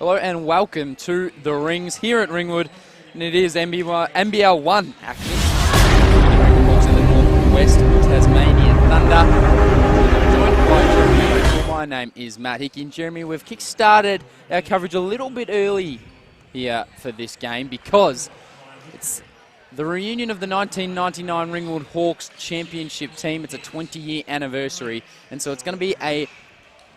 Hello and welcome to the Rings here at Ringwood, and it is NBL1 action. Also the Northwest Tasmania Thunder. Joined by Jeremy. My name is Matt Hickey, and Jeremy, we've kick-started our coverage a little bit early here for this game because it's the reunion of the 1999 Ringwood Hawks championship team. It's a 20-year anniversary, and so it's going to be a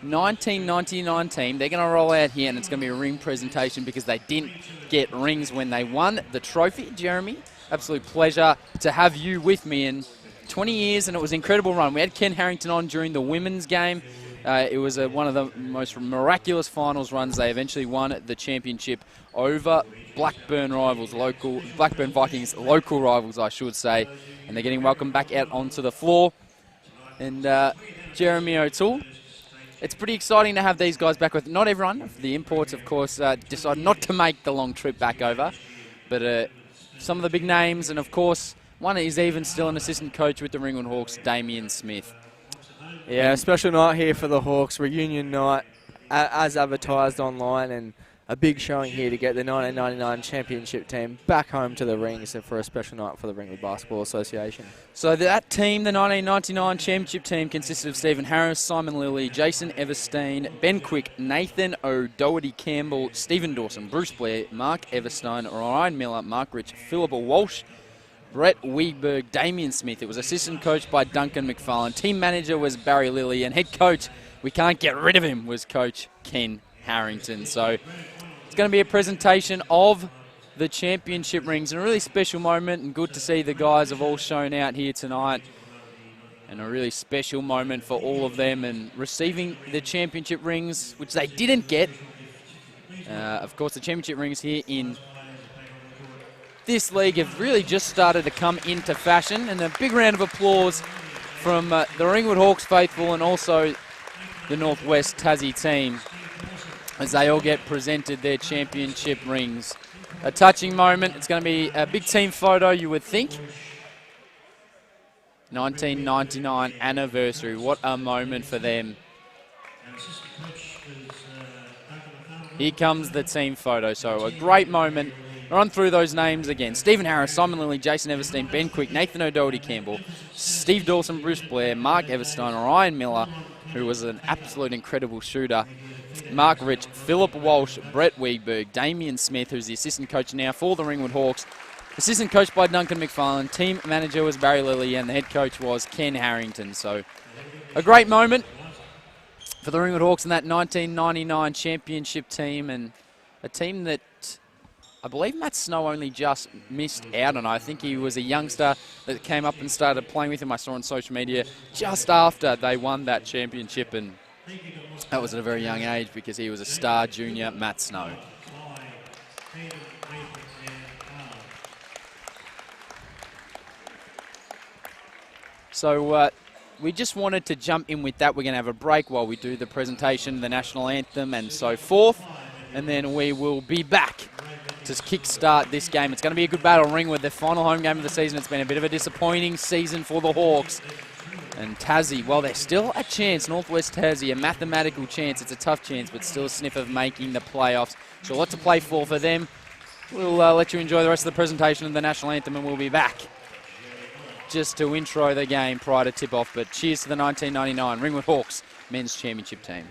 1999 team. They're going to roll out here, and it's going to be a ring presentation because they didn't get rings when they won the trophy. Jeremy, absolute pleasure to have you with me in 20 years, and it was an incredible run. We had Ken Harrington on during the women's game. It was one of the most miraculous finals runs. They eventually won the championship over Blackburn Vikings, local rivals, I should say, and they're getting welcomed back out onto the floor. And Jeremy O'Toole, it's pretty exciting to have these guys back with. Not everyone, the imports, of course, decided not to make the long trip back over, but some of the big names, and of course, one is even still an assistant coach with the Ringwood Hawks, Damien Smith. Yeah, a special night here for the Hawks, reunion night as advertised online, and a big showing here to get the 1999 championship team back home to the rings for a special night for the Ringwood Basketball Association. So that team, the 1999 championship team, consisted of Stephen Harris, Simon Lilly, Jason Everstein, Ben Quick, Nathan O'Doherty Campbell, Stephen Dawson, Bruce Blair, Mark Everstein, Ryan Miller, Mark Rich, Philippa Walsh, Brett Weigberg, Damien Smith. It was assistant coached by Duncan McFarlane. Team manager was Barry Lilly, and head coach, we can't get rid of him, was Coach Ken Harrington. So it's going to be a presentation of the championship rings, and a really special moment, and good to see the guys have all shown out here tonight. And a really special moment for all of them, and receiving the championship rings, which they didn't get. Of course, the championship rings here in this league have really just started to come into fashion, and a big round of applause from the Ringwood Hawks faithful and also the Northwest Tassie team as they all get presented their championship rings. A touching moment. It's going to be a big team photo, you would think. 1999 anniversary. What a moment for them. Here comes the team photo. So a great moment. Run through those names again. Stephen Harris, Simon Lilly, Jason Everstein, Ben Quick, Nathan O'Doherty Campbell, Steve Dawson, Bruce Blair, Mark Everstein, Ryan Miller, who was an absolute incredible shooter, Mark Rich, Philip Walsh, Brett Weigberg, Damien Smith, who's the assistant coach now for the Ringwood Hawks, assistant coach by Duncan McFarlane, team manager was Barry Lilly, and the head coach was Ken Harrington. So a great moment for the Ringwood Hawks in that 1999 championship team, and a team that I believe Matt Snow only just missed out on. I think he was a youngster that came up and started playing with him. I saw on social media just after they won that championship, and that was at a very young age because he was a star junior, Matt Snow. So we just wanted to jump in with that. We're going to have a break while we do the presentation, the national anthem and so forth, and then we will be back to kick-start this game. It's going to be a good battle. Ringwood, their final home game of the season. It's been a bit of a disappointing season for the Hawks. And Tassie, well, there's still a chance. Northwest Tassie, a mathematical chance. It's a tough chance, but still a sniff of making the playoffs. So a lot to play for them. We'll let you enjoy the rest of the presentation of the national anthem, and we'll be back just to intro the game prior to tip-off. But cheers to the 1999 Ringwood Hawks men's championship team.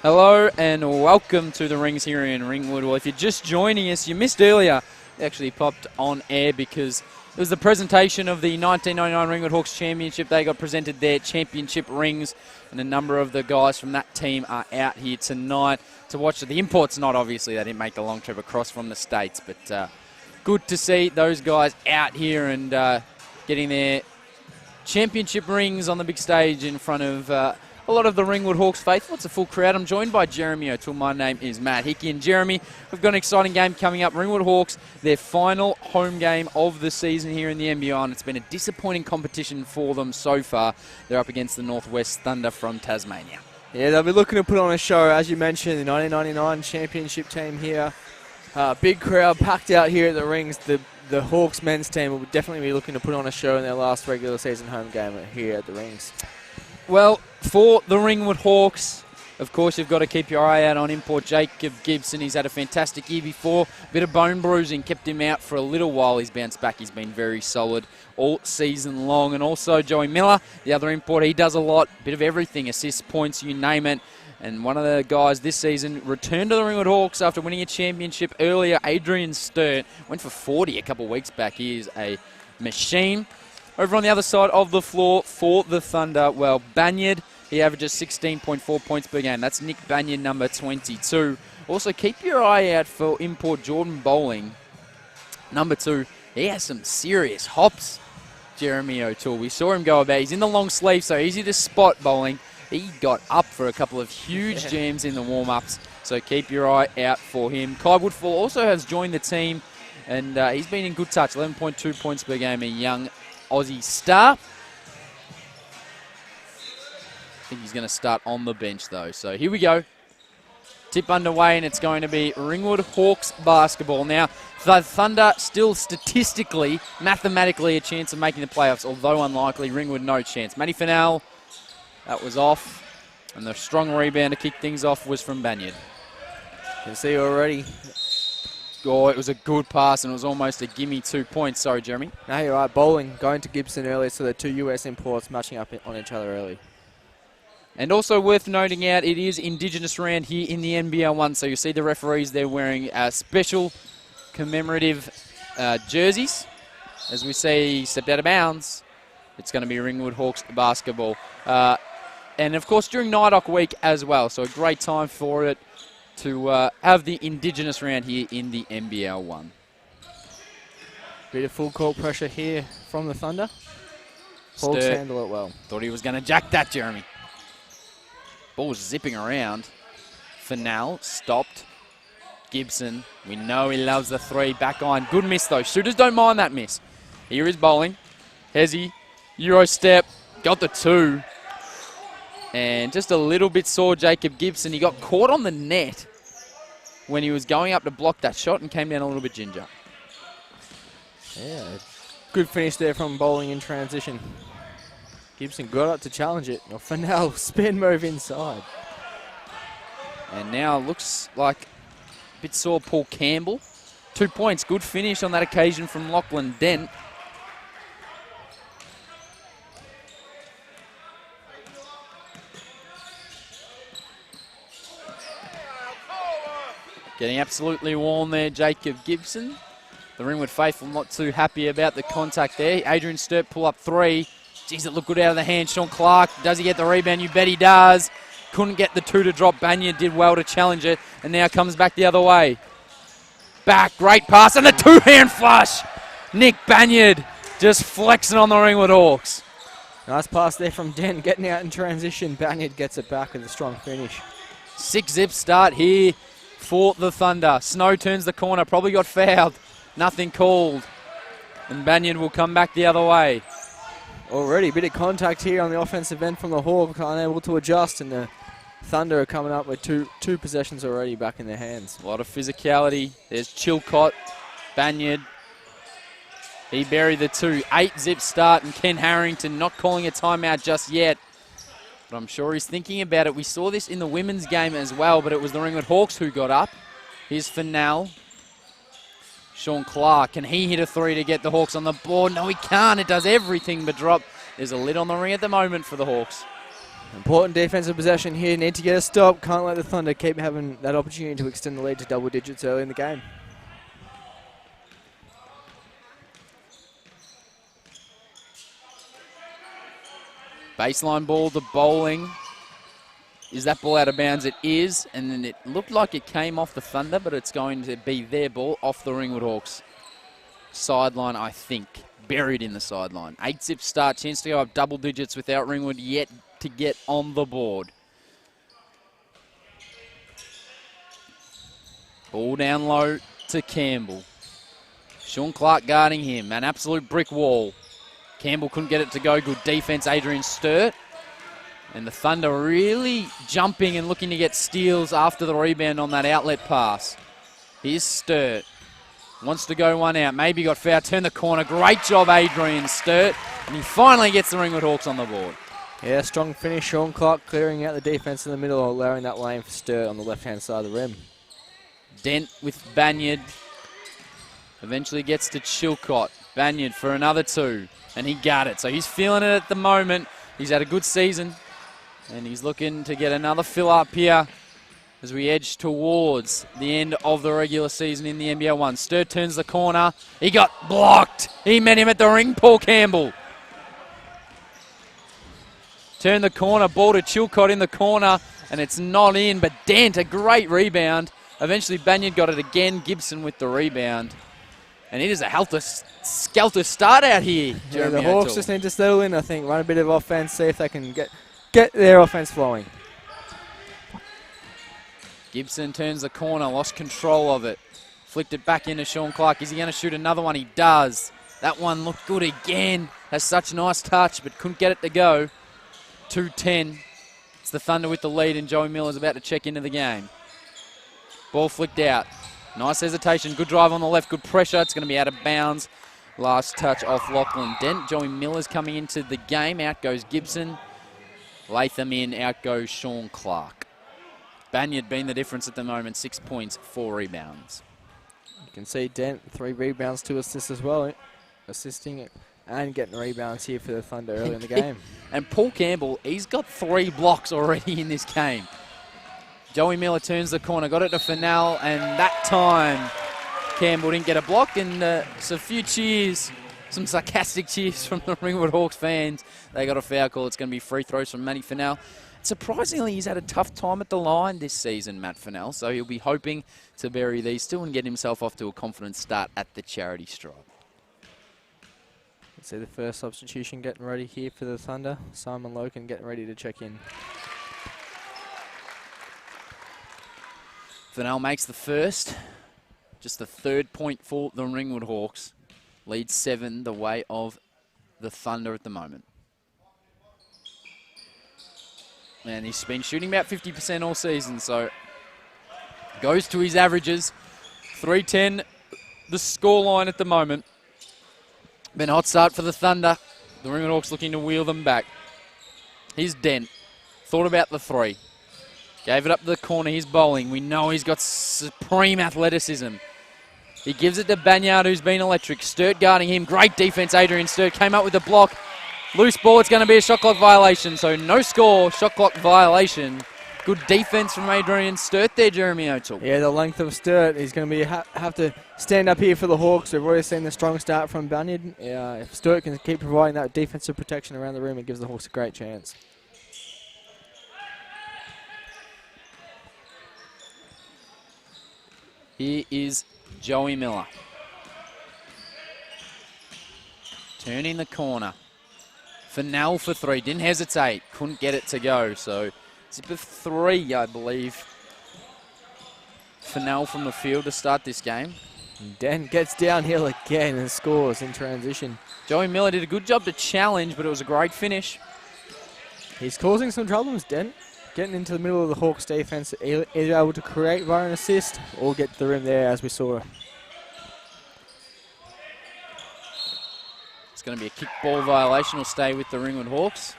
Hello and welcome to the Rings here in Ringwood. Well, if you're just joining us, you missed earlier. It actually popped on air because it was the presentation of the 1999 Ringwood Hawks Championship. They got presented their championship rings, and a number of the guys from that team are out here tonight to watch. The imports not, obviously. They didn't make the long trip across from the States, but good to see those guys out here and getting their championship rings on the big stage in front of a lot of the Ringwood Hawks faithful. It's a full crowd. I'm joined by Jeremy O'Toole. My name is Matt Hickey. And Jeremy, we've got an exciting game coming up. Ringwood Hawks, their final home game of the season here in the NBL, and it's been a disappointing competition for them so far. They're up against the Northwest Thunder from Tasmania. Yeah, they'll be looking to put on a show, as you mentioned, the 1999 championship team here. Big crowd packed out here at the Rings. The Hawks men's team will definitely be looking to put on a show in their last regular season home game here at the Rings. Well, for the Ringwood Hawks, of course, you've got to keep your eye out on import Jacob Gibson. He's had a fantastic year before. A bit of bone bruising kept him out for a little while. He's bounced back. He's been very solid all season long. And also Joey Miller, the other import, he does a lot, bit of everything, assists, points, you name it. And one of the guys this season returned to the Ringwood Hawks after winning a championship earlier. Adrian Sturt went for 40 a couple of weeks back. He is a machine. Over on the other side of the floor for the Thunder, well, Banyard, he averages 16.4 points per game. That's Nick Banyard, number 22. Also, keep your eye out for import Jordan Bowling, number 2. He has some serious hops, Jeremy O'Toole. We saw him go about. He's in the long sleeve, so easy to spot Bowling. He got up for a couple of huge jams in the warm-ups, so keep your eye out for him. Kai Woodfall also has joined the team, and he's been in good touch, 11.2 points per game, a young Aussie star. I think he's going to start on the bench, though. So here we go. Tip underway, and it's going to be Ringwood Hawks basketball. Now, the Thunder still statistically, mathematically, a chance of making the playoffs, although unlikely. Ringwood, no chance. Matty Fennell, that was off. And the strong rebound to kick things off was from Banyard. You can see already. Oh, it was a good pass, and it was almost a gimme 2 points. Sorry, Jeremy. No, you're right. Bowling going to Gibson early, so the two US imports matching up on each other early. And also worth noting out, it is Indigenous round here in the NBL1, so you see the referees, they're wearing special commemorative jerseys. As we see, stepped out of bounds, it's going to be Ringwood Hawks basketball. And, of course, during NIDOC week as well, so a great time for it to have the Indigenous round here in the NBL1. Bit of full court pressure here from the Thunder. Hawks handle it well. Thought he was going to jack that, Jeremy. Ball was zipping around. Fennell stopped. Gibson, we know he loves the three. Back iron. Good miss, though. Shooters don't mind that miss. Here is Bowling. Hezzy. Euro step. Got the 2. And just a little bit sore Jacob Gibson. He got caught on the net when he was going up to block that shot and came down a little bit ginger. Yeah, good finish there from Bowling in transition. Gibson got up to challenge it. Fennell, spin move inside. And now looks like a bit sore Paul Campbell. 2 points, good finish on that occasion from Lachlan Dent. Getting absolutely warm there, Jacob Gibson. The Ringwood faithful not too happy about the contact there. Adrian Sturt pull up 3. Jeez, it looked good out of the hand. Sean Clark, does he get the rebound? You bet he does. Couldn't get the 2 to drop. Banyard did well to challenge it, and now comes back the other way. Back, great pass, and the 2-hand flush. Nick Banyard just flexing on the Ringwood Hawks. Nice pass there from Dent, getting out in transition. Banyard gets it back with a strong finish. 6-zip start here for the Thunder. Snow turns the corner, probably got fouled. Nothing called. And Banyard will come back the other way. Already a bit of contact here on the offensive end from the Hawks, unable to adjust, and the Thunder are coming up with two possessions already back in their hands. A lot of physicality. There's Chilcott, Banyard. He buried the 2. 8-zip start, and Ken Harrington not calling a timeout just yet. But I'm sure he's thinking about it. We saw this in the women's game as well, but it was the Ringwood Hawks who got up. Here's Fennell. Sean Clark, can he hit a 3 to get the Hawks on the board? No, he can't. It does everything but drop. There's a lid on the ring at the moment for the Hawks. Important defensive possession here. Need to get a stop. Can't let the Thunder keep having that opportunity to extend the lead to double digits early in the game. Baseline ball, the bowling. Is that ball out of bounds? It is, and then it looked like it came off the Thunder, but it's going to be their ball off the Ringwood Hawks. Sideline, I think. Buried in the sideline. 8-zip start, chance to go up double digits without Ringwood yet to get on the board. Ball down low to Campbell. Sean Clark guarding him. An absolute brick wall. Campbell couldn't get it to go. Good defense, Adrian Sturt. And the Thunder really jumping and looking to get steals after the rebound on that outlet pass. Here's Sturt. Wants to go one out. Maybe got fouled. Turn the corner. Great job, Adrian Sturt. And he finally gets the Ringwood Hawks on the board. Yeah, strong finish. Sean Clark clearing out the defense in the middle, allowing that lane for Sturt on the left-hand side of the rim. Dent with Banyard. Eventually gets to Chilcott. Banyard for another two. And he got it. So he's feeling it at the moment. He's had a good season. And he's looking to get another fill up here as we edge towards the end of the regular season in the NBL1. Sturt turns the corner. He got blocked. He met him at the ring, Paul Campbell. Turn the corner, ball to Chilcott in the corner, and it's not in, but Dent, a great rebound. Eventually Banyard got it again. Gibson with the rebound. And it is a helter-skelter start out here, Jeremy The Hawks O'Toole. just need to settle in, I think, run a bit of offense, see if they can get their offense flowing. Gibson turns the corner, lost control of it. Flicked it back into Sean Clark. Is he going to shoot another one? He does. That one looked good again. Has such a nice touch, but couldn't get it to go. 2-10. It's the Thunder with the lead, and Joey Miller's about to check into the game. Ball flicked out. Nice hesitation. Good drive on the left. Good pressure. It's going to be out of bounds. Last touch off Lachlan Dent. Joey Miller's coming into the game. Out goes Gibson. Latham in. Out goes Sean Clark. Banyard being the difference at the moment. 6 points, 4 rebounds. You can see Dent, 3 rebounds, 2 assists as well. Assisting and getting rebounds here for the Thunder early in the game. And Paul Campbell, he's got 3 blocks already in this game. Joey Miller turns the corner, got it to Fennell, and that time Campbell didn't get a block, and a few cheers, some sarcastic cheers from the Ringwood Hawks fans. They got a foul call. It's going to be free throws from Matty Fennell. Surprisingly, he's had a tough time at the line this season, Matt Fennell, so he'll be hoping to bury these two and get himself off to a confident start at the charity stripe. See the first substitution getting ready here for the Thunder. Simon Loken getting ready to check in. Fennell makes the first. Just the 3rd point for the Ringwood Hawks. Lead 7 the way of the Thunder at the moment. And he's been shooting about 50% all season, so goes to his averages. 3-10, the scoreline at the moment. Been a hot start for the Thunder. The Ringwood Hawks looking to wheel them back. Here's Dent. Thought about the 3. Gave it up to the corner. He's bowling. We know he's got supreme athleticism. He gives it to Banyard, who's been electric. Sturt guarding him. Great defense, Adrian Sturt. Came up with the block. Loose ball. It's going to be a shot clock violation. So no score, shot clock violation. Good defense from Adrian Sturt there, Jeremy O'Toole. Yeah, the length of Sturt. He's going to be have to stand up here for the Hawks. We've already seen the strong start from Banyard. If Sturt can keep providing that defensive protection around the rim, it gives the Hawks a great chance. Here is Joey Miller. Turning the corner. Fennell for 3. Didn't hesitate. Couldn't get it to go. So zip of 3, I believe. Fennell from the field to start this game. Dent gets downhill again and scores in transition. Joey Miller did a good job to challenge, but it was a great finish. He's causing some problems, Dent. Getting into the middle of the Hawks defense, either able to create via an assist or get to the rim there, as we saw. It's going to be a kick ball violation. Will stay with the Ringwood Hawks.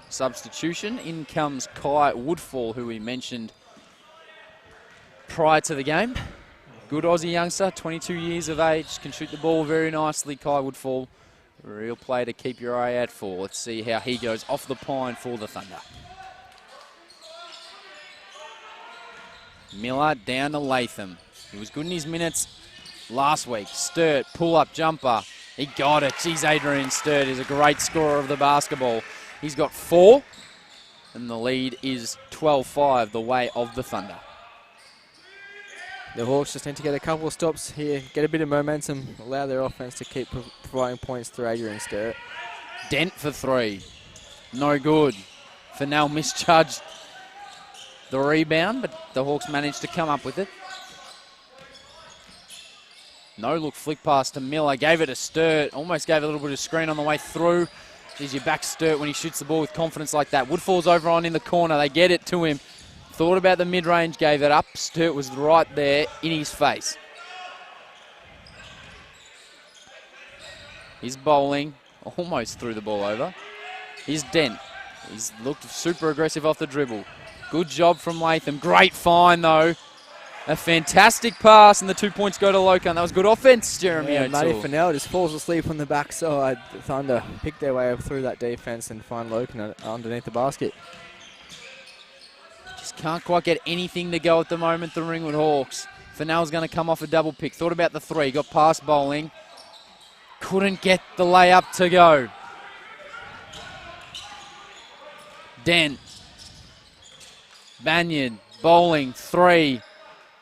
Substitution. In comes Kai Woodfall, who we mentioned prior to the game. Good Aussie youngster, 22 years of age, can shoot the ball very nicely. Kai Woodfall Real play to keep your eye out for. Let's see how he goes off the pine for the Thunder. Miller down to Latham. He was good in his minutes last week. Sturt, pull-up jumper. He got it. Geez, Adrian Sturt is a great scorer of the basketball. He's got 4, and the lead is 12-5 the way of the Thunder. The Hawks just need to get a couple of stops here, get a bit of momentum, allow their offense to keep providing points through Adrian Sturt. Dent for 3. No good. Fennell misjudged the rebound, but the Hawks managed to come up with it. No look flick pass to Miller. Gave it to Sturt. Almost gave a little bit of screen on the way through. Geez, you back Sturt when he shoots the ball with confidence like that. Woodfall's over on in the corner. They get it to him. Thought about the mid-range, gave it up. Sturt was right there in his face. He's bowling. Almost threw the ball over. Here's Dent. He's looked super aggressive off the dribble. Good job from Latham. Great find, though. A fantastic pass, and the 2 points go to Lokan. That was good offense, Jeremy O'Toole. Matty Fennell just falls asleep on the backside. The Thunder pick their way up through that defense and find Lokan underneath the basket. Just can't quite get anything to go at the moment, the Ringwood Hawks. Fennell's going to come off a double pick. Thought about the 3. Got past bowling. Couldn't get the layup to go. Dent. Banyard. Bowling. 3.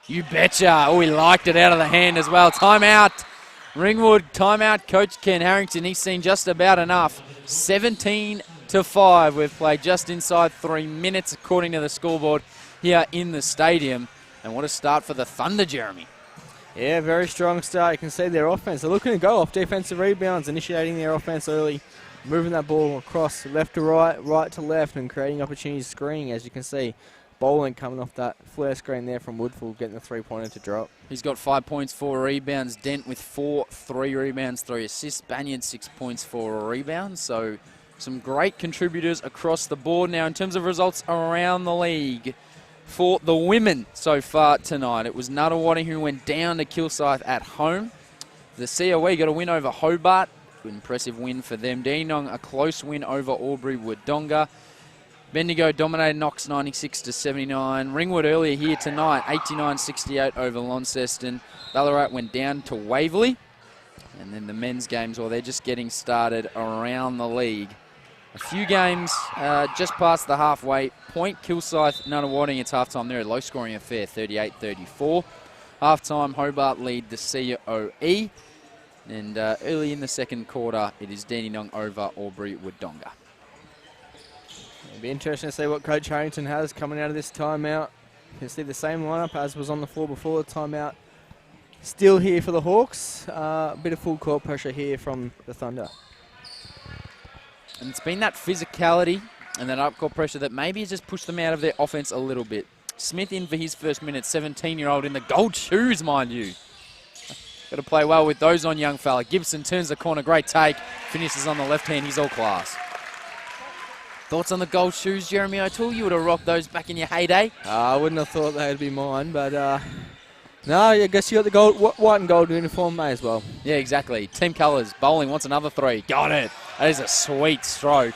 You betcha. Oh, he liked it out of the hand as well. Timeout. Ringwood, timeout. Coach Ken Harrington, he's seen just about enough. 17-5. We've played just inside 3 minutes according to the scoreboard here in the stadium. And what a start for the Thunder, Jeremy. Yeah, very strong start. You can see their offense. They're looking to go off defensive rebounds, initiating their offense early, moving that ball across left to right, right to left, and creating opportunities screening, as you can see. Bowling coming off that flare screen there from Woodfall, getting the 3-pointer to drop. He's got 5 points, 4 rebounds. Dent with 4, 3 rebounds, 3 assists. Banyard 6 points, 4 rebounds. So some great contributors across the board. Now in terms of results around the league, for the women so far tonight, it was Nuttawading who went down to Kilsyth at home. The COE got a win over Hobart. Impressive win for them. Dandenong, a close win over Albury-Wodonga. Bendigo dominated Knox 96-79. Ringwood earlier here tonight, 89-68 over Launceston. Ballarat went down to Waverley. And then the men's games, well, they're just getting started around the league. A few games just past the halfway point. Kilsyth, Nuttawading, it's halftime. They're a low-scoring affair, 38-34. Halftime, Hobart lead the COE. And early in the second quarter, it is Dandenong over Albury-Wodonga. It'll be interesting to see what Coach Harrington has coming out of this timeout. You can see the same lineup as was on the floor before the timeout. Still here for the Hawks. A bit of full court pressure here from the Thunder. And it's been that physicality and that up-court pressure that maybe has just pushed them out of their offense a little bit. Smith in for his first minute, 17-year-old in the gold shoes, mind you. Got to play well with those on, young fella. Gibson turns the corner, great take. Finishes on the left hand, he's all class. Thoughts on the gold shoes, Jeremy O'Toole? You would have rocked those back in your heyday. I wouldn't have thought they'd be mine, but no, I guess you got the gold, white and gold uniform, may as well. Yeah, exactly. Team colours. Bowling wants another 3. Got it. That is a sweet stroke.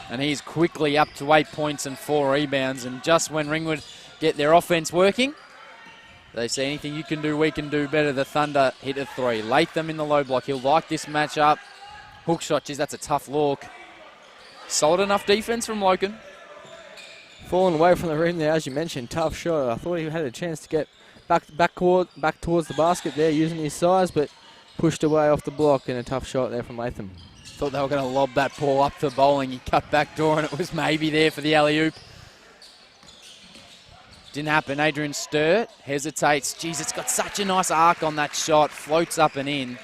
And he's quickly up to 8 points and 4 rebounds. And just when Ringwood get their offense working, they say anything you can do, we can do better. The Thunder hit a 3. Latham in the low block. He'll like this matchup. Hook shot, geez, that's a tough look. Solid enough defense from Lokan. Falling away from the rim there, as you mentioned, tough shot. I thought he had a chance to get back towards the basket there using his size, but pushed away off the block and a tough shot there from Latham. Thought they were going to lob that ball up to Bowling. He cut back door and it was maybe there for the alley-oop. Didn't happen. Adrian Sturt hesitates. Geez, it's got such a nice arc on that shot. Floats up and in.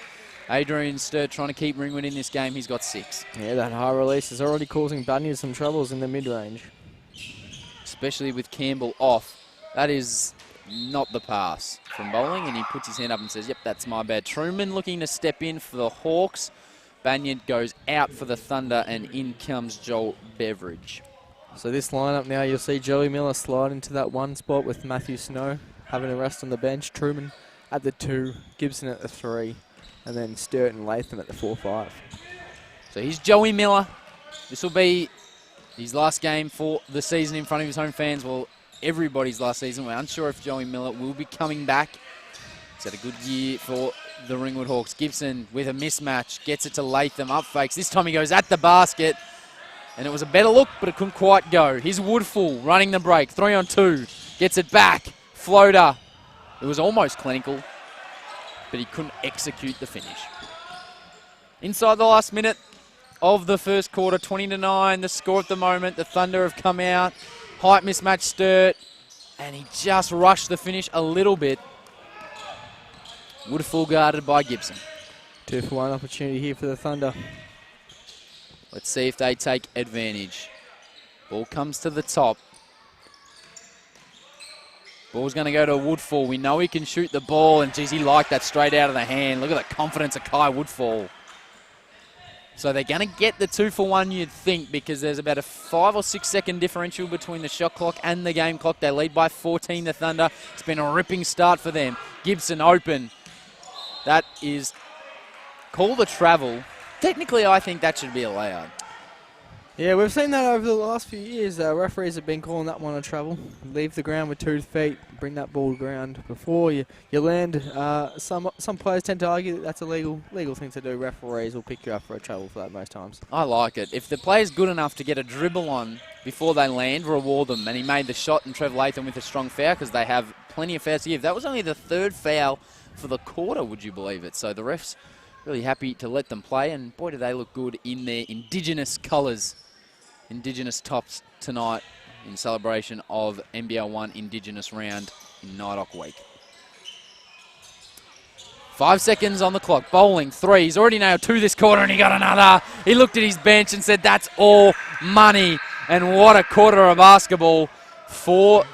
Adrian Sturt trying to keep Ringwood in this game. He's got 6. Yeah, that high release is already causing Banyard some troubles in the mid-range. Especially with Campbell off. That is not the pass from Bowling, and he puts his hand up and says, yep, that's my bad. Truman looking to step in for the Hawks. Banyard goes out for the Thunder, and in comes Joel Beveridge. So this lineup now, you'll see Joey Miller slide into that 1 spot with Matthew Snow having a rest on the bench. Truman at the 2, Gibson at the 3. and then Sturt and Latham at the 4-5. So here's Joey Miller. This will be his last game for the season in front of his home fans. Well, everybody's last season. We're unsure if Joey Miller will be coming back. He's had a good year for the Ringwood Hawks. Gibson with a mismatch, gets it to Latham, up fakes. This time he goes at the basket, and it was a better look, but it couldn't quite go. Here's Woodfull running the break, 3-on-2, gets it back, floater. It was almost clinical, but he couldn't execute the finish. Inside the last minute of the first quarter, 20-9, the score at the moment. The Thunder have come out, height mismatch Sturt, and he just rushed the finish a little bit. Woodfull guarded by Gibson. 2-for-1 opportunity here for the Thunder. Let's see if they take advantage. Ball comes to the top. Ball's going to go to Woodfull. We know he can shoot the ball, and geez, he liked that straight out of the hand. Look at the confidence of Kai Woodfull. So they're going to get the 2-for-1, you'd think, because there's about a 5 or 6 second differential between the shot clock and the game clock. They lead by 14, the Thunder. It's been a ripping start for them. Gibson open. That is called a travel. Technically, I think that should be allowed. Yeah, we've seen that over the last few years. Referees have been calling that one a travel. Leave the ground with 2 feet, bring that ball to ground before you land. Some players tend to argue that that's a legal thing to do. Referees will pick you up for a travel for that most times. I like it. If the player's good enough to get a dribble on before they land, reward them. And he made the shot, and Trev Latham with a strong foul, because they have plenty of fouls to give. That was only the 3rd foul for the quarter, would you believe it? So the refs really happy to let them play, and boy, do they look good in their Indigenous colours. Indigenous tops tonight in celebration of NBL1 Indigenous round in Nidoc week. 5 seconds on the clock. Bowling, 3. He's already nailed 2 this quarter, and he got another. He looked at his bench and said, that's all money. And what a quarter of basketball for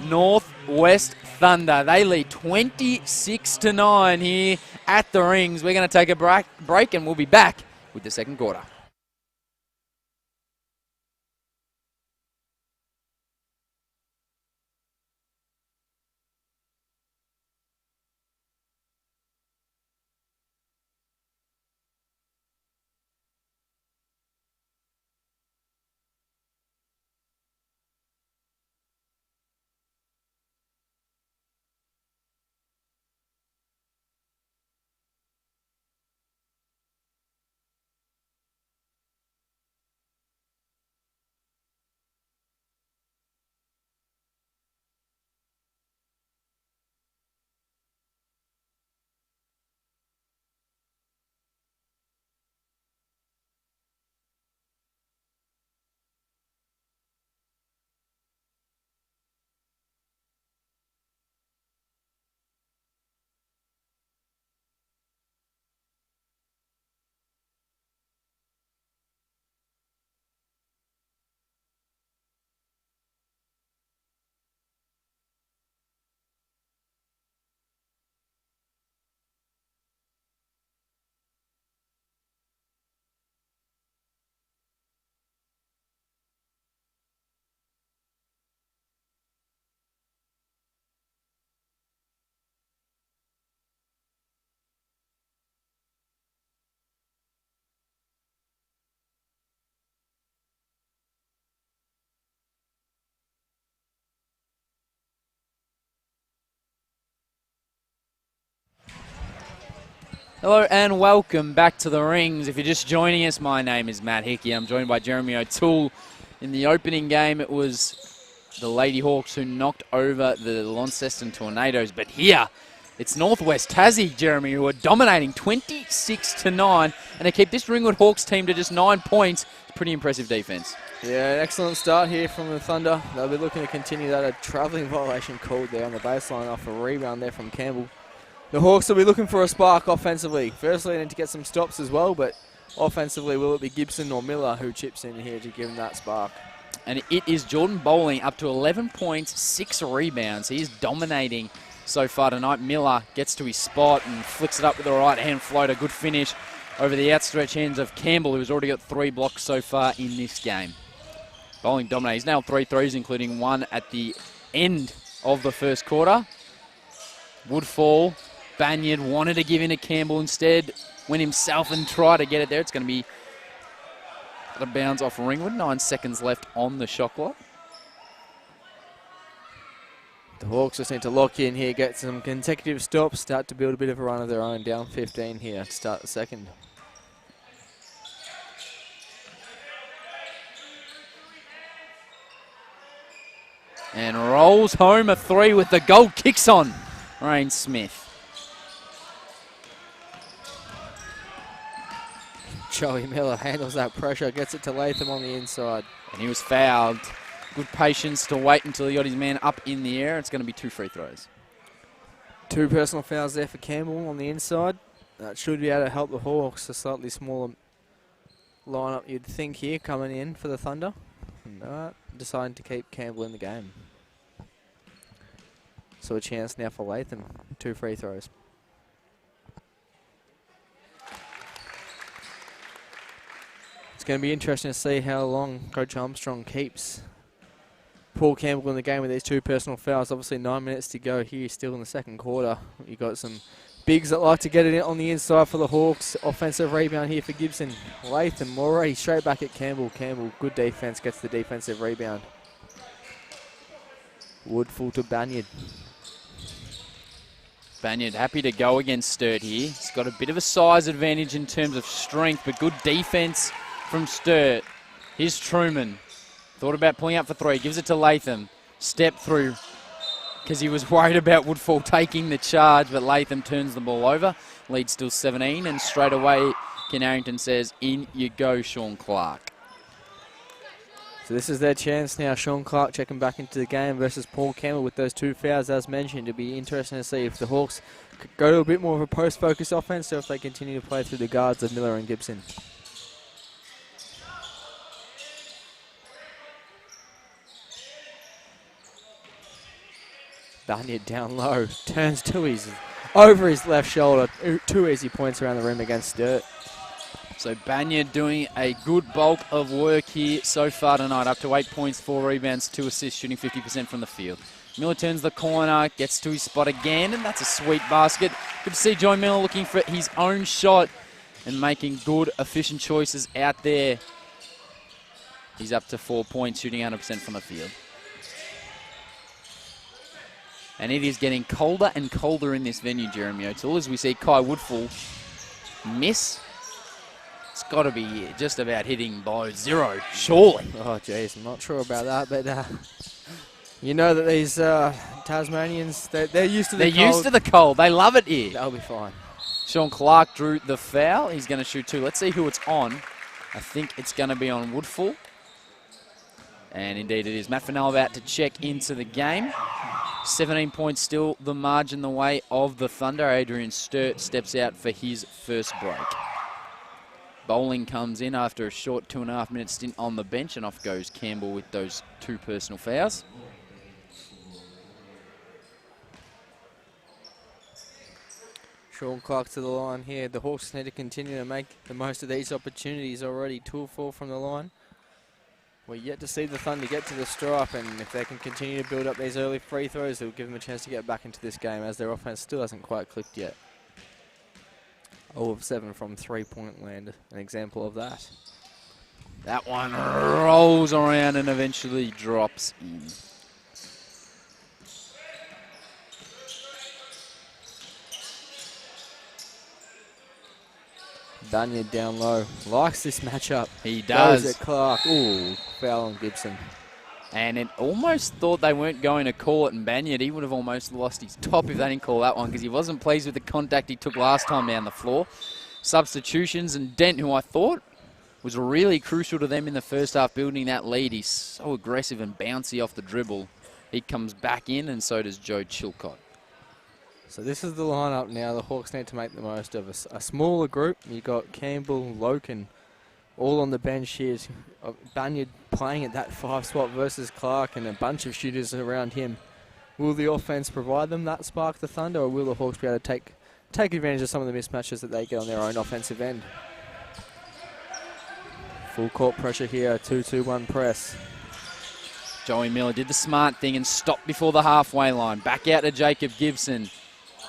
Northwest Thunder. They lead 26-9 here at the Rings. We're going to take a break, and we'll be back with the second quarter. Hello and welcome back to the Rings. If you're just joining us, my name is Matt Hickey. I'm joined by Jeremy O'Toole. In the opening game, it was the Lady Hawks who knocked over the Launceston Tornadoes. But here, it's Northwest Tassie, Jeremy, who are dominating 26-9. And they keep this Ringwood Hawks team to just 9 points. It's pretty impressive defence. Yeah, excellent start here from the Thunder. They'll be looking to continue that. A travelling violation called there on the baseline off a rebound there from Campbell. The Hawks will be looking for a spark offensively. Firstly, they need to get some stops as well, but offensively, will it be Gibson or Miller who chips in here to give them that spark? And it is Jordan Bowling up to 11 points, 6 rebounds. He's dominating so far tonight. Miller gets to his spot and flicks it up with the right-hand floater. Good finish over the outstretched hands of Campbell, who's already got 3 blocks so far in this game. Bowling dominates. He's nailed 3 threes, including 1 at the end of the first quarter. Woodfall Banyard wanted to give in to Campbell instead. Went himself and tried to get it there. It's going to be the bounce off Ringwood. 9 seconds left on the shot clock. The Hawks just need to lock in here, get some consecutive stops, start to build a bit of a run of their own. Down 15 here to start the second. And rolls home a 3 with the goal kicks on. Rain Smith. Joey Miller handles that pressure, gets it to Latham on the inside. And he was fouled. Good patience to wait until he got his man up in the air. It's going to be 2 free throws. 2 personal fouls there for Campbell on the inside. That should be able to help the Hawks. A slightly smaller lineup you'd think here coming in for the Thunder. Deciding to keep Campbell in the game. So a chance now for Latham. 2 free throws. It's going to be interesting to see how long Coach Armstrong keeps Paul Campbell in the game with these 2 personal fouls. Obviously 9 minutes to go here, still in the second quarter. You've got some bigs that like to get it in on the inside for the Hawks. Offensive rebound here for Gibson. Latham already straight back at Campbell. Campbell, good defense, gets the defensive rebound. Woodfull to Banyard. Banyard happy to go against Sturt here. He's got a bit of a size advantage in terms of strength, but good defense from Sturt. Here's Truman. Thought about pulling up for 3. Gives it to Latham. Step through because he was worried about Woodfull taking the charge, but Latham turns the ball over. Lead still 17, and straight away Ken Harrington says, in you go, Sean Clark. So this is their chance now. Sean Clark checking back into the game versus Paul Campbell with those 2 fouls as mentioned. It'll be interesting to see if the Hawks go to a bit more of a post-focus offense or if they continue to play through the guards of Miller and Gibson. Banyard down low, turns to his, over his left shoulder. 2 easy points around the rim against Sturt. So Banyard doing a good bulk of work here so far tonight. Up to 8 points, 4 rebounds, 2 assists, shooting 50% from the field. Miller turns the corner, gets to his spot again, and that's a sweet basket. Good to see Joey Miller looking for his own shot and making good, efficient choices out there. He's up to 4 points, shooting 100% from the field. And it is getting colder and colder in this venue, Jeremy O'Toole, as we see Kai Woodfull miss. It's got to be just about hitting below 0, surely. Oh, geez, I'm not sure about that, but you know that these Tasmanians, they're used to the cold. They're used to the cold. They love it here. That'll be fine. Sean Clark drew the foul. He's going to shoot 2. Let's see who it's on. I think it's going to be on Woodfull. And indeed it is. Matt Fennell about to check into the game. 17 points still the margin the way of the Thunder. Adrian Sturt steps out for his first break. Bowling comes in after a short 2.5 minute stint on the bench, and off goes Campbell with those 2 personal fouls. Sean Clark to the line here. The Hawks need to continue to make the most of these opportunities already. 2 of 4 from the line. We're yet to see the Thunder get to the stripe, and if they can continue to build up these early free throws, it'll give them a chance to get back into this game, as their offense still hasn't quite clicked yet. 0 of 7 from 3-point land, an example of that. That one rolls around and eventually drops in. Banyard down low. Likes this matchup. He does. Goes at Clark. Ooh, foul on Gibson. And it almost thought they weren't going to call it, and Banyard, he would have almost lost his top if they didn't call that one, because he wasn't pleased with the contact he took last time down the floor. Substitutions, and Dent, who I thought was really crucial to them in the first half, building that lead. He's so aggressive and bouncy off the dribble. He comes back in, and so does Joe Chilcott. So this is the lineup now. The Hawks need to make the most of a smaller group. You've got Campbell, Loken, all on the bench here. Banyard playing at that 5 spot versus Clark, and a bunch of shooters around him. Will the offense provide them that spark, the Thunder, or will the Hawks be able to take advantage of some of the mismatches that they get on their own offensive end? Full court pressure here, 2-2-1 press. Joey Miller did the smart thing and stopped before the halfway line. Back out to Jacob Gibson.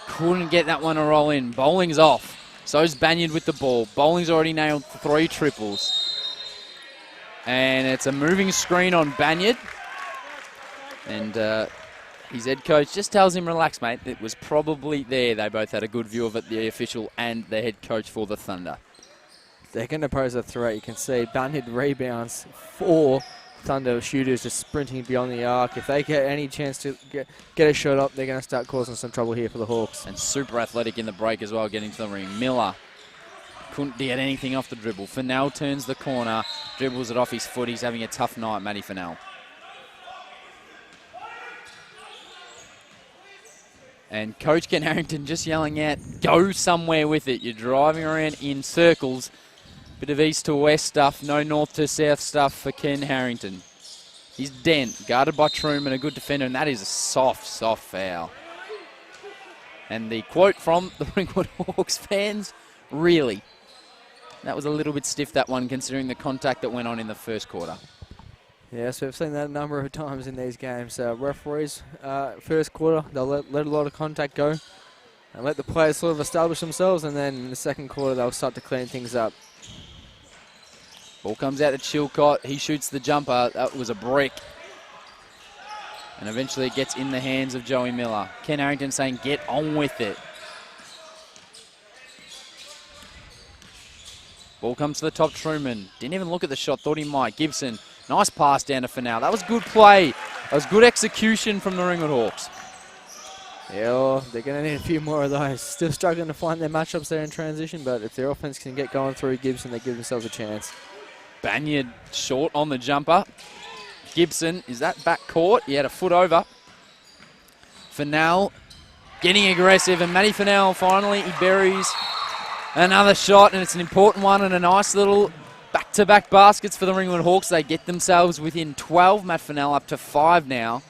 Couldn't get that one to roll in. Bowling's off. So's Banyard with the ball. Bowling's already nailed 3 triples. And it's a moving screen on Banyard. And his head coach just tells him, relax, mate. It was probably there. They both had a good view of it, the official and the head coach for the Thunder. They're going to pose a threat. You can see Banyard rebounds, 4 Thunder shooters just sprinting beyond the arc. If they get any chance to get a shot up, they're going to start causing some trouble here for the Hawks. And super athletic in the break as well, getting to the ring. Miller couldn't get anything off the dribble. Fennell turns the corner, dribbles it off his foot. He's having a tough night, Matty Fennell. And Coach Ken Harrington just yelling out, go somewhere with it. You're driving around in circles. Bit of east to west stuff, no north to south stuff for Ken Harrington. He's Dent, guarded by Truman, a good defender, and that is a soft, soft foul. And the quote from the Ringwood Hawks fans, really? That was a little bit stiff, that one, considering the contact that went on in the first quarter. Yes, we've seen that a number of times in these games. Referees, first quarter, they'll let a lot of contact go and let the players sort of establish themselves, and then in the second quarter they'll start to clean things up. Ball comes out to Chilcott. He shoots the jumper. That was a brick. And eventually it gets in the hands of Joey Miller. Ken Harrington saying, get on with it. Ball comes to the top, Truman. Didn't even look at the shot, thought he might. Gibson, nice pass down to Fennell. That was good play. That was good execution from the Ringwood Hawks. Yeah, they're going to need a few more of those. Still struggling to find their matchups there in transition, but if their offense can get going through Gibson, they give themselves a chance. Banyard short on the jumper. Gibson, is that back court? He had a foot over. Fennell getting aggressive, and Matty Fennell finally, he buries another shot, and it's an important one and a nice little back-to-back baskets for the Ringwood Hawks. They get themselves within 12. Matt Fennell up to 5 now,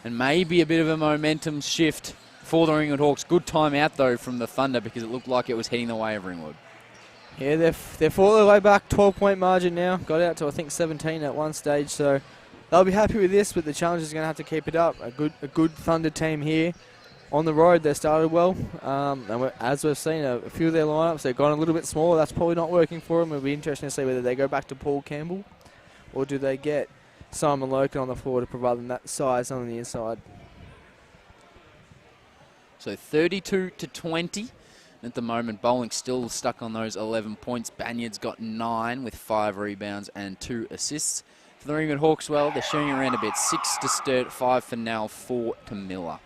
and maybe a bit of a momentum shift for the Ringwood Hawks. Good time out, though, from the Thunder because it looked like it was heading the way of Ringwood. Yeah, they've fought their way back, 12-point margin now. Got out to, I think, 17 at one stage, so they'll be happy with this, but the challenge is going to have to keep it up. A good Thunder team here. On the road, they started well, and as we've seen, a few of their lineups, they've gone a little bit smaller. That's probably not working for them. It'll be interesting to see whether they go back to Paul Campbell or do they get Simon Loken on the floor to provide them that size on the inside. So 32-20. At the moment, Bowling still stuck on those 11 points. Banyard's got 9 with 5 rebounds and 2 assists. For the Ringwood Hawks, well, they're shooting around a bit. 6 to Sturt, 5 for Nell, 4 to Miller.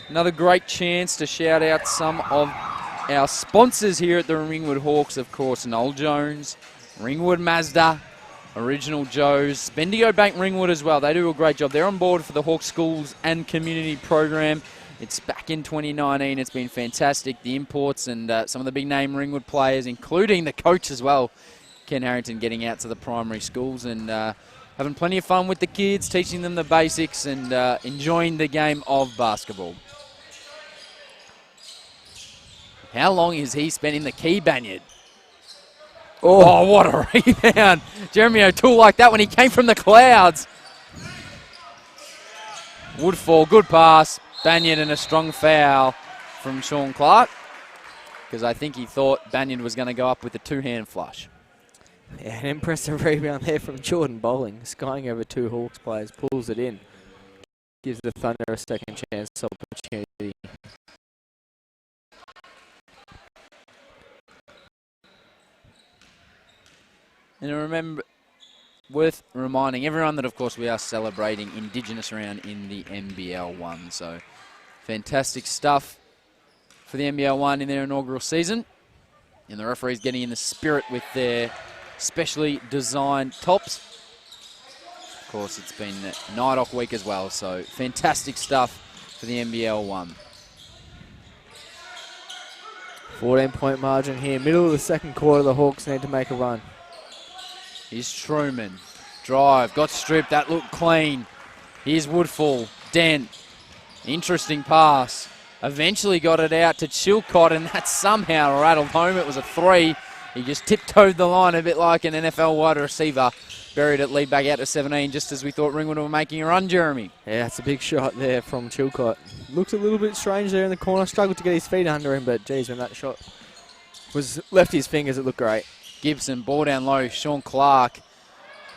Another great chance to shout out some of our sponsors here at the Ringwood Hawks, of course, Noel Jones, Ringwood Mazda, Original Joe's, Bendigo Bank Ringwood as well. They do a great job. They're on board for the Hawks Schools and Community Program. It's back in 2019. It's been fantastic. The imports and some of the big name Ringwood players, including the coach as well, Ken Harrington, getting out to the primary schools and having plenty of fun with the kids, teaching them the basics and enjoying the game of basketball. How long has he spent in the key, Banyard? Oh, what a rebound. Jeremy O'Toole like that when he came from the clouds. Woodfall, good pass. Banyard and a strong foul from Sean Clark because I think he thought Banyard was going to go up with a two-hand flush. Yeah, an impressive rebound there from Jordan Bowling. Skying over 2 Hawks players, pulls it in. Gives the Thunder a second chance opportunity. And remember, worth reminding everyone that, of course, we are celebrating Indigenous round in the NBL1. So, fantastic stuff for the NBL1 in their inaugural season. And the referees getting in the spirit with their specially designed tops. Of course, it's been Night-Off week as well, so fantastic stuff for the NBL1. 14-point margin here. Middle of the second quarter, the Hawks need to make a run. Here's Truman. Drive. Got stripped. That looked clean. Here's Woodfall. Dent. Interesting pass. Eventually got it out to Chilcott, and that somehow rattled home. It was a 3. He just tiptoed the line a bit like an NFL wide receiver. Buried it, lead back out to 17, just as we thought Ringwood were making a run, Jeremy. Yeah, it's a big shot there from Chilcott. Looks a little bit strange there in the corner. Struggled to get his feet under him, but geez, when that shot was left his fingers, it looked great. Gibson, ball down low. Sean Clark.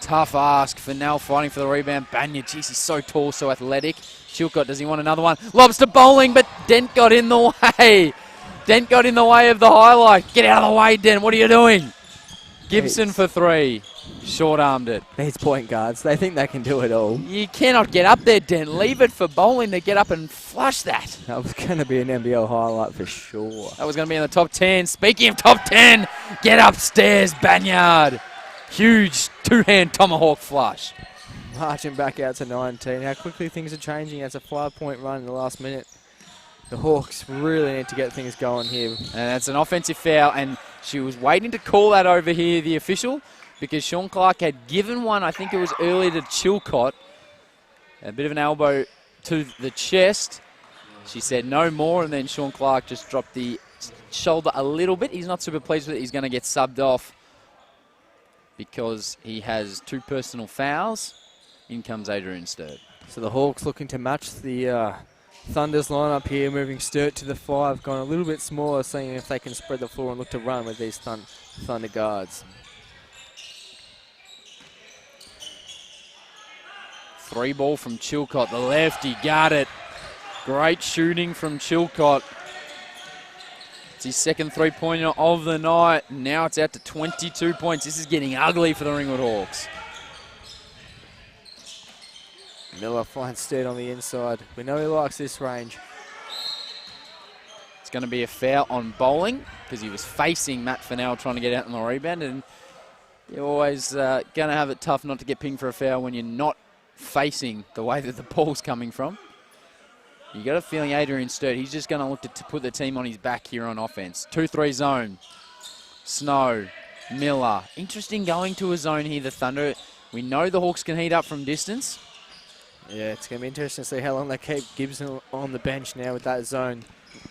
Tough ask. Fennell fighting for the rebound. Banya, geez, he's so tall, so athletic. Chilcott, does he want another one? Lobs to Bowling, but Dent got in the way. Dent got in the way of the highlight. Get out of the way, Dent. What are you doing? Gibson for three. Short-armed it. These point guards, they think they can do it all. You cannot get up there, Dent. Leave it for Bowling to get up and flush that. That was going to be an NBL highlight for sure. That was going to be in the top 10. Speaking of top 10, get upstairs, Banyard. Huge two-hand tomahawk flush. Marching back out to 19. How quickly things are changing. It's a 5-point run in the last minute. The Hawks really need to get things going here. And it's an offensive foul, and she was waiting to call that over here, the official, because Sean Clark had given one, I think it was earlier to Chilcott. A bit of an elbow to the chest. She said no more, and then Sean Clark just dropped the shoulder a little bit. He's not super pleased with it. He's going to get subbed off because he has 2 personal fouls. In comes Adrian Sturt. So the Hawks looking to match the Thunder's lineup here, moving Sturt to the 5, going a little bit smaller, seeing if they can spread the floor and look to run with these Thunder guards. 3 ball from Chilcott, the lefty, got it. Great shooting from Chilcott. It's his second 3-pointer of the night. Now it's out to 22 points. This is getting ugly for the Ringwood Hawks. Miller finds Sturt on the inside. We know he likes this range. It's going to be a foul on Bowling because he was facing Matt Fennell trying to get out on the rebound, and you're always going to have it tough not to get pinged for a foul when you're not facing the way that the ball's coming from. You got a feeling Adrian Sturt, he's just going to look to put the team on his back here on offense. 2-3 zone. Snow, Miller. Interesting going to a zone here, the Thunder. We know the Hawks can heat up from distance. Yeah, it's going to be interesting to see how long they keep Gibson on the bench now with that zone.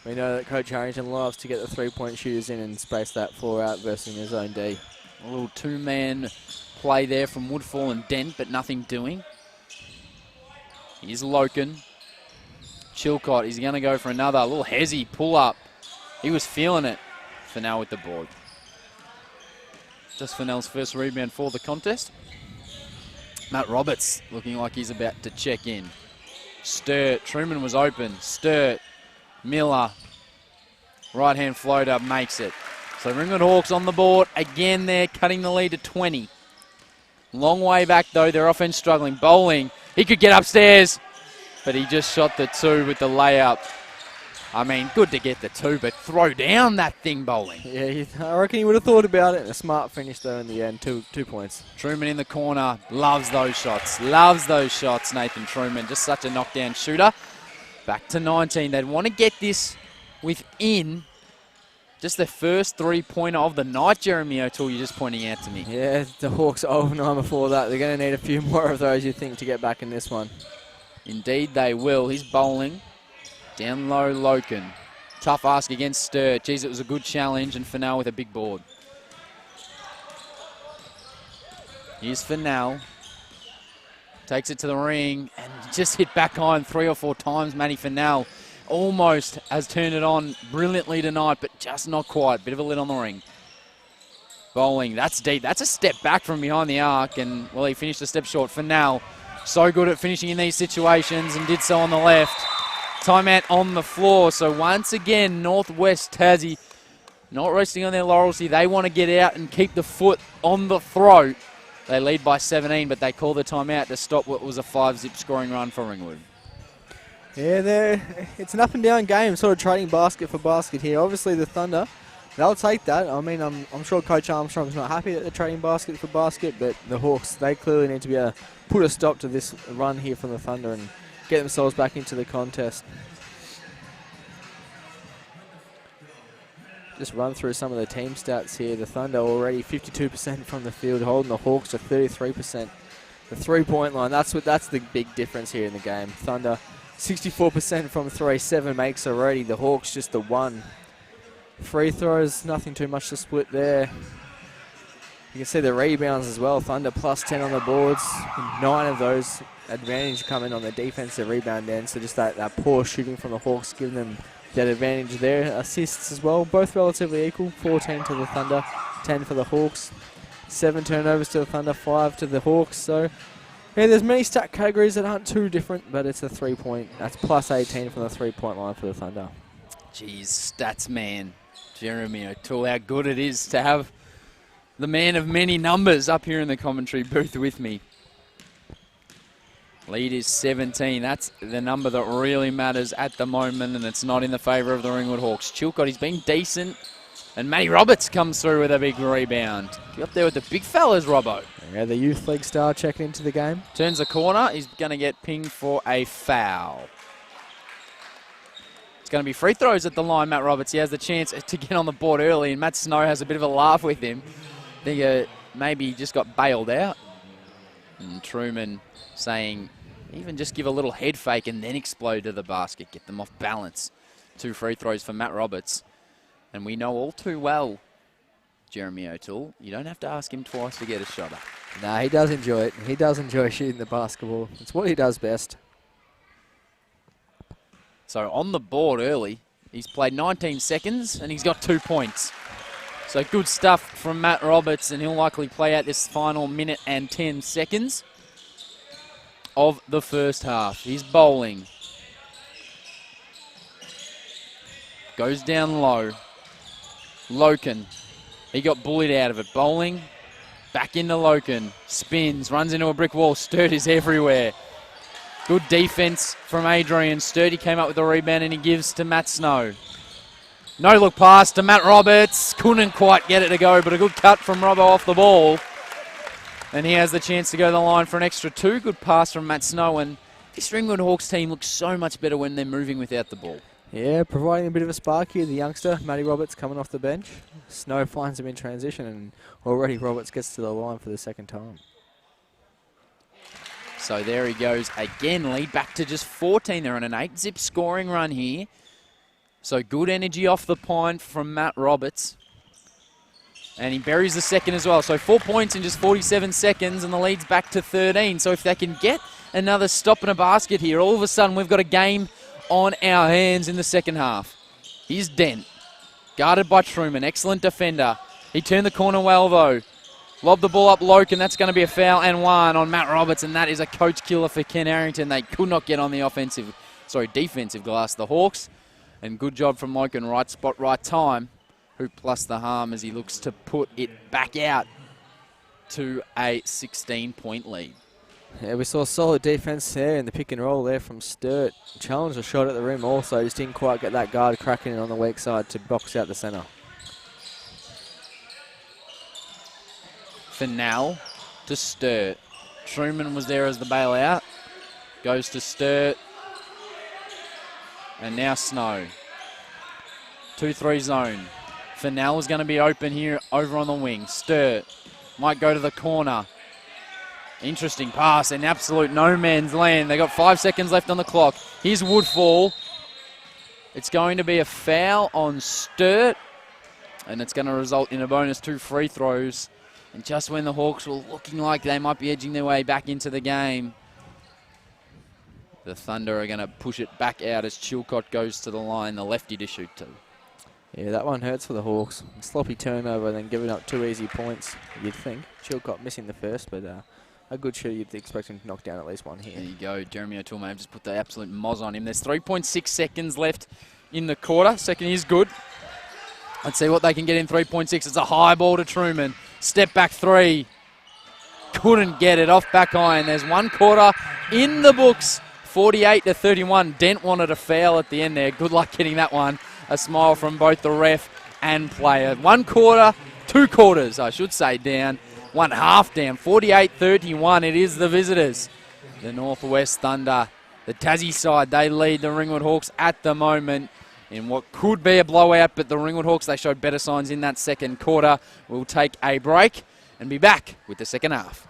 We know that Coach Harrington loves to get the 3-point shooters in and space that floor out versus in his zone D. A little 2-man play there from Woodfall and Dent, but nothing doing. Here's Loken. Chilcott, he's going to go for another. A little hezzy pull-up. He was feeling it. Fennell with the board. Just Fennell's first rebound for the contest. Matt Roberts looking like he's about to check in. Sturt, Truman was open. Sturt, Miller, right-hand floater, makes it. So Ringwood Hawks on the board. Again, they're cutting the lead to 20. Long way back, though. Their offense struggling. Bowling, he could get upstairs, but he just shot the 2 with the layup. I mean, good to get the 2, but throw down that thing, Bowling. Yeah, I reckon he would have thought about it. A smart finish, though, in the end. 2 points. Truman in the corner. Loves those shots. Loves those shots, Nathan Truman. Just such a knockdown shooter. Back to 19. They'd want to get this within just the first 3-pointer of the night, Jeremy O'Toole, you're just pointing out to me. Yeah, the Hawks 0-9 before that. They're going to need a few more of those, you think, to get back in this one. Indeed they will. He's bowling. Down low, Loken. Tough ask against Sturt. Geez, it was a good challenge, and Fennell with a big board. Here's Fennell. Takes it to the ring, and just hit back on 3 or 4 times. Matty Fennell almost has turned it on brilliantly tonight, but just not quite. Bit of a lid on the ring. Bowling, that's deep. That's a step back from behind the arc, and, well, he finished a step short. Fennell, so good at finishing in these situations, and did so on the left. Timeout on the floor. So once again, Northwest Tassie not resting on their laurels here. They want to get out and keep the foot on the throat. They lead by 17, but they call the timeout to stop what was a 5-zip scoring run for Ringwood. Yeah, it's an up-and-down game, sort of trading basket for basket here. Obviously, the Thunder, they'll take that. I mean, I'm sure Coach Armstrong's not happy that they're trading basket for basket, but the Hawks, they clearly need to be able to put a stop to this run here from the Thunder and get themselves back into the contest. Just run through some of the team stats here. The Thunder already 52% from the field, holding the Hawks to 33%. The 3-point line, that's the big difference here in the game. Thunder 64% from 3, 7 makes already. The Hawks just the 1. Free throws, nothing too much to split there. You can see the rebounds as well. Thunder plus 10 on the boards. 9 of those advantage coming on the defensive rebound end. So just that poor shooting from the Hawks giving them that advantage there. Assists as well, both relatively equal. 14 to the Thunder, 10 for the Hawks. 7 turnovers to the Thunder, 5 to the Hawks. So yeah, there's many stat categories that aren't too different, but it's a 3-point. That's plus 18 from the 3-point line for the Thunder. Geez, stats man, Jeremy O'Toole, how good it is to have the man of many numbers up here in the commentary booth with me. Lead is 17. That's the number that really matters at the moment, and it's not in the favour of the Ringwood Hawks. Chilcott, he's been decent, and Matty Roberts comes through with a big rebound. Get up there with the big fellas, Robbo. Yeah, the youth league star checking into the game. Turns the corner. He's going to get pinged for a foul. It's going to be free throws at the line, Matt Roberts. He has the chance to get on the board early, and Matt Snow has a bit of a laugh with him. I think maybe he just got bailed out. And Truman saying, even just give a little head fake and then explode to the basket, get them off balance. 2 free throws for Matt Roberts. And we know all too well, Jeremy O'Toole, you don't have to ask him twice to get a shot up. Nah, he does enjoy it. He does enjoy shooting the basketball. It's what he does best. So on the board early, he's played 19 seconds and he's got 2 points. So good stuff from Matt Roberts, and he'll likely play out this final minute and 10 seconds of the first half. He's bowling. Goes down low. Loken. He got bullied out of it. Bowling. Back into Loken. Spins. Runs into a brick wall. Sturdy's everywhere. Good defense from Adrian. Sturdy came up with the rebound and he gives to Matt Snow. No look pass to Matt Roberts. Couldn't quite get it to go, but a good cut from Robbo off the ball. And he has the chance to go to the line for an extra 2. Good pass from Matt Snow. And this Ringwood Hawks team looks so much better when they're moving without the ball. Yeah, providing a bit of a spark here. The youngster, Matty Roberts, coming off the bench. Snow finds him in transition, and already Roberts gets to the line for the second time. So there he goes again. Lead back to just 14. They're on an 8-zip scoring run here. So good energy off the pine from Matt Roberts. And he buries the second as well. So 4 points in just 47 seconds, and the lead's back to 13. So if they can get another stop in a basket here, all of a sudden we've got a game on our hands in the second half. Here's Dent. Guarded by Truman. Excellent defender. He turned the corner well, though. Lobbed the ball up Loke, and that's going to be a foul and 1 on Matt Roberts, and that is a coach killer for Ken Harrington. They could not get on the defensive glass, the Hawks. And good job from Loken. Right spot, right time. Hoop plus the harm as he looks to put it back out to a 16-point lead. Yeah, we saw solid defense there in the pick and roll there from Sturt. Challenged a shot at the rim also, just didn't quite get that guard cracking in on the weak side to box out the centre. Final to Sturt. Truman was there as the bailout. Goes to Sturt. And now Snow. 2-3 zone. Final is going to be open here over on the wing. Sturt might go to the corner. Interesting pass in absolute no man's land. They got 5 seconds left on the clock. Here's Woodfall. It's going to be a foul on Sturt, and it's going to result in a bonus 2 free throws. And just when the Hawks were looking like they might be edging their way back into the game, the Thunder are going to push it back out as Chilcott goes to the line, the lefty to shoot to. Yeah, that one hurts for the Hawks. Sloppy turnover, then giving up 2 easy points, you'd think. Chilcott missing the first, but a good shooter, you'd expect him to knock down at least one here. There you go. Jeremy O'Toole may have just put the absolute moz on him. There's 3.6 seconds left in the quarter. Second is good. Let's see what they can get in 3.6. It's a high ball to Truman. Step back 3. Couldn't get it off back iron. There's 1 quarter in the books. 48-31. Dent wanted a foul at the end there. Good luck getting that one. A smile from both the ref and player. 1 quarter, 2 quarters, I should say, down. 1 half down. 48-31. It is the visitors. The Northwest Thunder. The Tassie side, they lead the Ringwood Hawks at the moment in what could be a blowout, but the Ringwood Hawks, they showed better signs in that second quarter. We'll take a break and be back with the second half.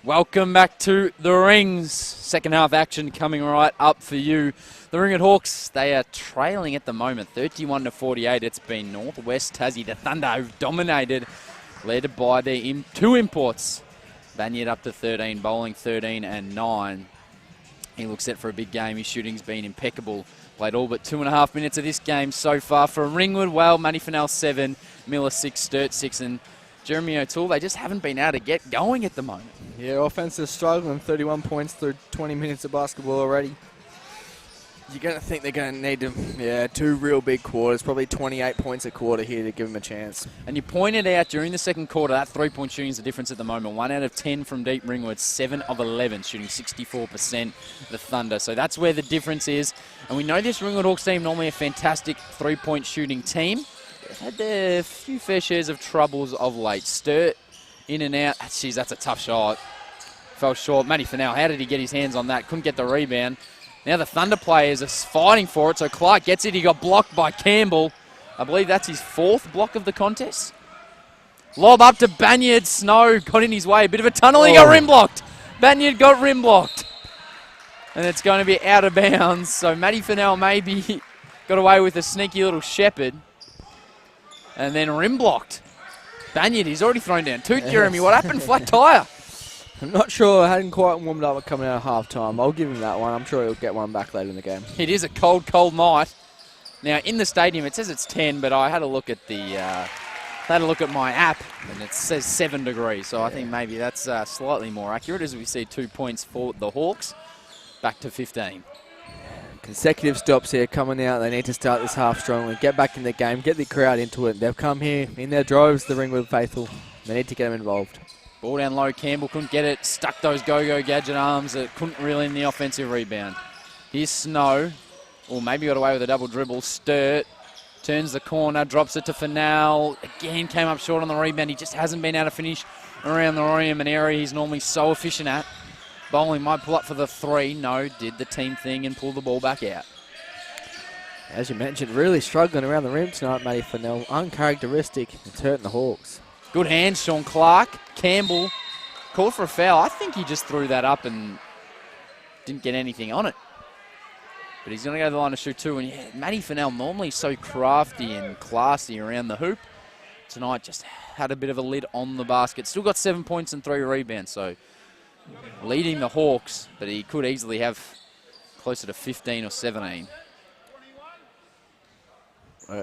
Welcome back to the Rings. Second half action coming right up for you. The Ringwood Hawks, they are trailing at the moment, 31-48. It's been Northwest Tassie, the Thunder, who've dominated, led by their two imports. Banyard up to 13, bowling 13 and 9. He looks set for a big game. His shooting's been impeccable. Played all but 2.5 minutes of this game so far. For Ringwood, well, Matty Fennell 7, Miller 6, Sturt 6, and Jeremy O'Toole, they just haven't been able to get going at the moment. Yeah, offense is struggling. 31 points through 20 minutes of basketball already. You're going to think they're going to need to, two real big quarters, probably 28 points a quarter here to give them a chance. And you pointed out during the second quarter, that three-point shooting is the difference at the moment. 1 out of 10 from deep Ringwood, 7 of 11, shooting 64%, the Thunder. So that's where the difference is. And we know this Ringwood Hawks team, normally a fantastic three-point shooting team. They've had a few fair shares of troubles of late. Sturt in and out. Jeez, that's a tough shot. Fell short. Matty Fennell, how did he get his hands on that? Couldn't get the rebound. Now the Thunder players are fighting for it, so Clark gets it. He got blocked by Campbell. I believe that's his 4th block of the contest. Lob up to Banyard. Snow got in his way. A bit of a tunnel. He got rim blocked. Banyard got rim blocked. And it's going to be out of bounds. So Matty Fennell maybe got away with a sneaky little shepherd. And then rim blocked. Banyard, he's already thrown down 2. Jeremy, what happened? Flat tyre. I'm not sure. I hadn't quite warmed up coming out of half-time. I'll give him that one. I'm sure he'll get one back later in the game. It is a cold, cold night. Now, in the stadium, it says it's 10, but I had a look at my app, and it says 7 degrees. So I think maybe that's slightly more accurate as we see 2 points for the Hawks. Back to 15. Consecutive stops here coming out. They need to start this half strongly. Get back in the game. Get the crowd into it. They've come here in their droves, the Ringwood faithful. They need to get them involved. Ball down low, Campbell couldn't get it, stuck those go-go gadget arms that couldn't reel in the offensive rebound. Here's Snow, or maybe got away with a double dribble. Sturt turns the corner, drops it to Fennell. Again, came up short on the rebound. He just hasn't been able to finish around the rim, an area he's normally so efficient at. Bowling might pull up for the 3. No, did the team thing and pull the ball back out. As you mentioned, really struggling around the rim tonight, Matty Fennell. Uncharacteristic. It's hurting the Hawks. Good hands, Sean Clark. Campbell called for a foul. I think he just threw that up and didn't get anything on it. But he's going to go to the line to shoot 2. And yeah, Matty Fennell, normally so crafty and classy around the hoop, tonight just had a bit of a lid on the basket. Still got 7 points and 3 rebounds, so leading the Hawks, but he could easily have closer to 15 or 17.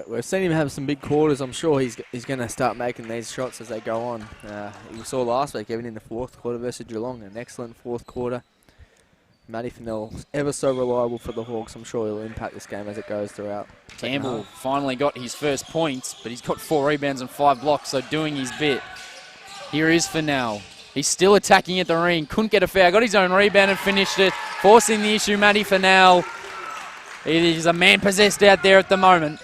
We've seen him have some big quarters. I'm sure he's going to start making these shots as they go on. We saw last week, even in the 4th quarter versus Geelong, an excellent 4th quarter. Matty Fennell, ever so reliable for the Hawks. I'm sure he'll impact this game as it goes throughout. Campbell finally got his first points, but he's got 4 rebounds and 5 blocks, so doing his bit. Here is Fennell. He's still attacking at the ring. Couldn't get a foul. Got his own rebound and finished it. Forcing the issue, Matty Fennell. He's a man possessed out there at the moment.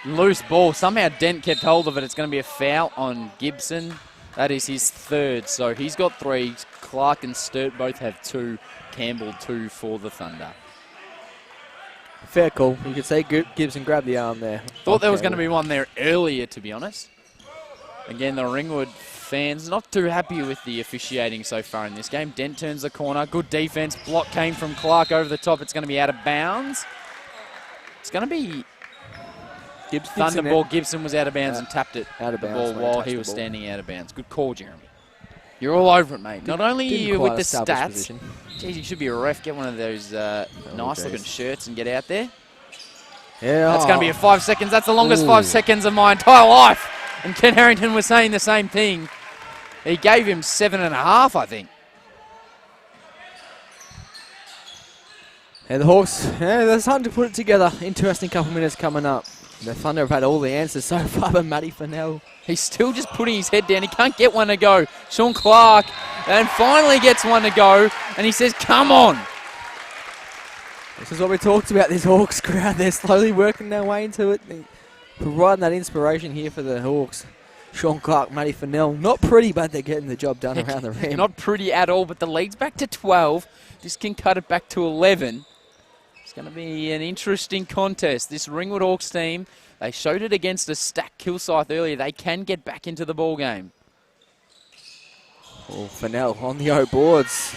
Loose ball. Somehow Dent kept hold of it. It's going to be a foul on Gibson. That is his 3rd. So he's got 3. Clark and Sturt both have 2. Campbell 2 for the Thunder. Fair call. You could say Gibson grabbed the arm there. Thought there was going to be one there earlier, to be honest. Again, the Ringwood fans not too happy with the officiating so far in this game. Dent turns the corner. Good defense. Block came from Clark over the top. It's going to be out of bounds. It's going to be Thunder ball. Gibson was out of bounds and tapped it. Out of bounds the ball while he was standing out of bounds. Good call, Jeremy. You're all over it, mate. Not only are you with the stats. Geez, you should be a ref. Get one of those nice-looking shirts and get out there. Yeah. That's going to be a 5 seconds. That's the longest 5 seconds of my entire life. And Ken Harrington was saying the same thing. He gave him 7.5, I think. And the Hawks, they're starting to put it together. Interesting couple minutes coming up. The Thunder have had all the answers so far, but Matty Fennell. He's still just putting his head down. He can't get one to go. Sean Clark, and finally gets one to go. And he says, come on. This is what we talked about, this Hawks crowd. They're slowly working their way into it. They're providing that inspiration here for the Hawks. Sean Clark, Matty Fennell. Not pretty, but they're getting the job done around the rim. Not pretty at all, but the lead's back to 12. This can cut it back to 11. It's going to be an interesting contest. This Ringwood Hawks team, they showed it against a stacked Kilsyth earlier. They can get back into the ball game. Oh, Fennell on the O boards.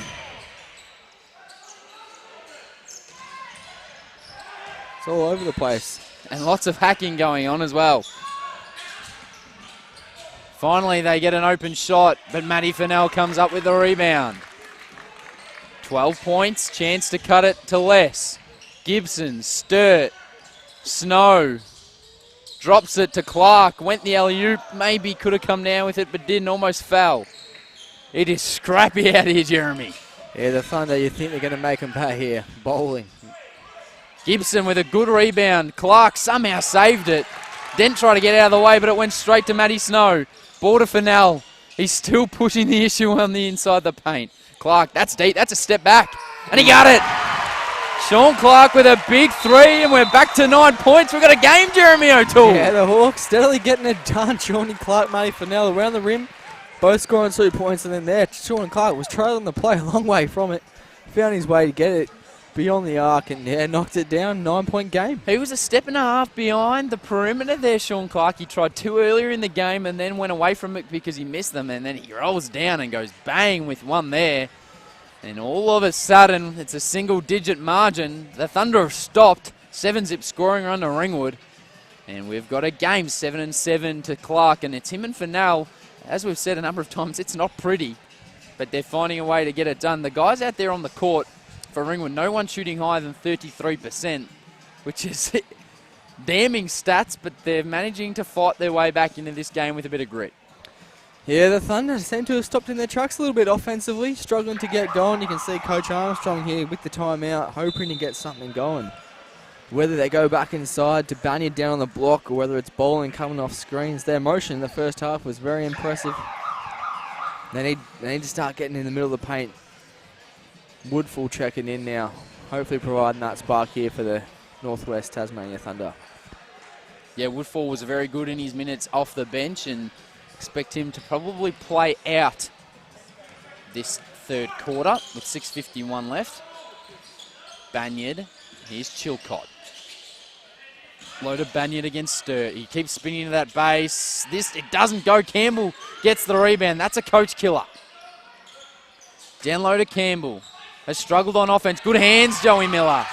It's all over the place. And lots of hacking going on as well. Finally, they get an open shot, but Matty Fennell comes up with the rebound. 12 points, chance to cut it to less. Gibson, Sturt, Snow, drops it to Clark, went the alley-oop, maybe could have come down with it, but didn't, almost fell. It is scrappy out here, Jeremy. Yeah, the Thunder, you think they're going to make them pay here. Bowling. Gibson with a good rebound. Clark somehow saved it. Didn't try to get out of the way, but it went straight to Matty Snow. Ball to Fennell. He's still pushing the issue on the inside the paint. Clark, that's deep. That's a step back. And he got it. Sean Clark with a big three, and we're back to 9 points. We've got a game, Jeremy O'Toole. Yeah, the Hawks steadily getting it done. Shawnee Clark, Matty Fennell around the rim. Both scoring 2 points, and then there, Sean Clark was trailing the play a long way from it. Found his way to get it beyond the arc and yeah, knocked it down. 9-point game. He was a step and a half behind the perimeter there, Sean Clark. He tried two earlier in the game and then went away from it because he missed them, and then he rolls down and goes bang with one there. And all of a sudden, it's a single-digit margin. The Thunder have stopped. 7-zip scoring run to Ringwood. And we've got a game, 7-7 to Clark, and it's him and Fennell. As we've said a number of times, it's not pretty, but they're finding a way to get it done. The guys out there on the court for Ringwood, no one shooting higher than 33%, which is damning stats, but they're managing to fight their way back into this game with a bit of grit. Yeah, the Thunder seem to have stopped in their tracks a little bit offensively, struggling to get going. You can see Coach Armstrong here with the timeout, hoping to get something going. Whether they go back inside to Banyard down on the block or whether it's bowling coming off screens, their motion in the first half was very impressive. They need to start getting in the middle of the paint. Woodfull checking in now, hopefully providing that spark here for the Northwest Tasmania Thunder. Yeah, Woodfull was very good in his minutes off the bench, and expect him to probably play out this third quarter with 6:51 left. Banyard, here's Chilcott. Loaded Banyard against Sturt. He keeps spinning to that base. It doesn't go. Campbell gets the rebound. That's a coach killer. Down low to Campbell. Has struggled on offense. Good hands, Joey Miller.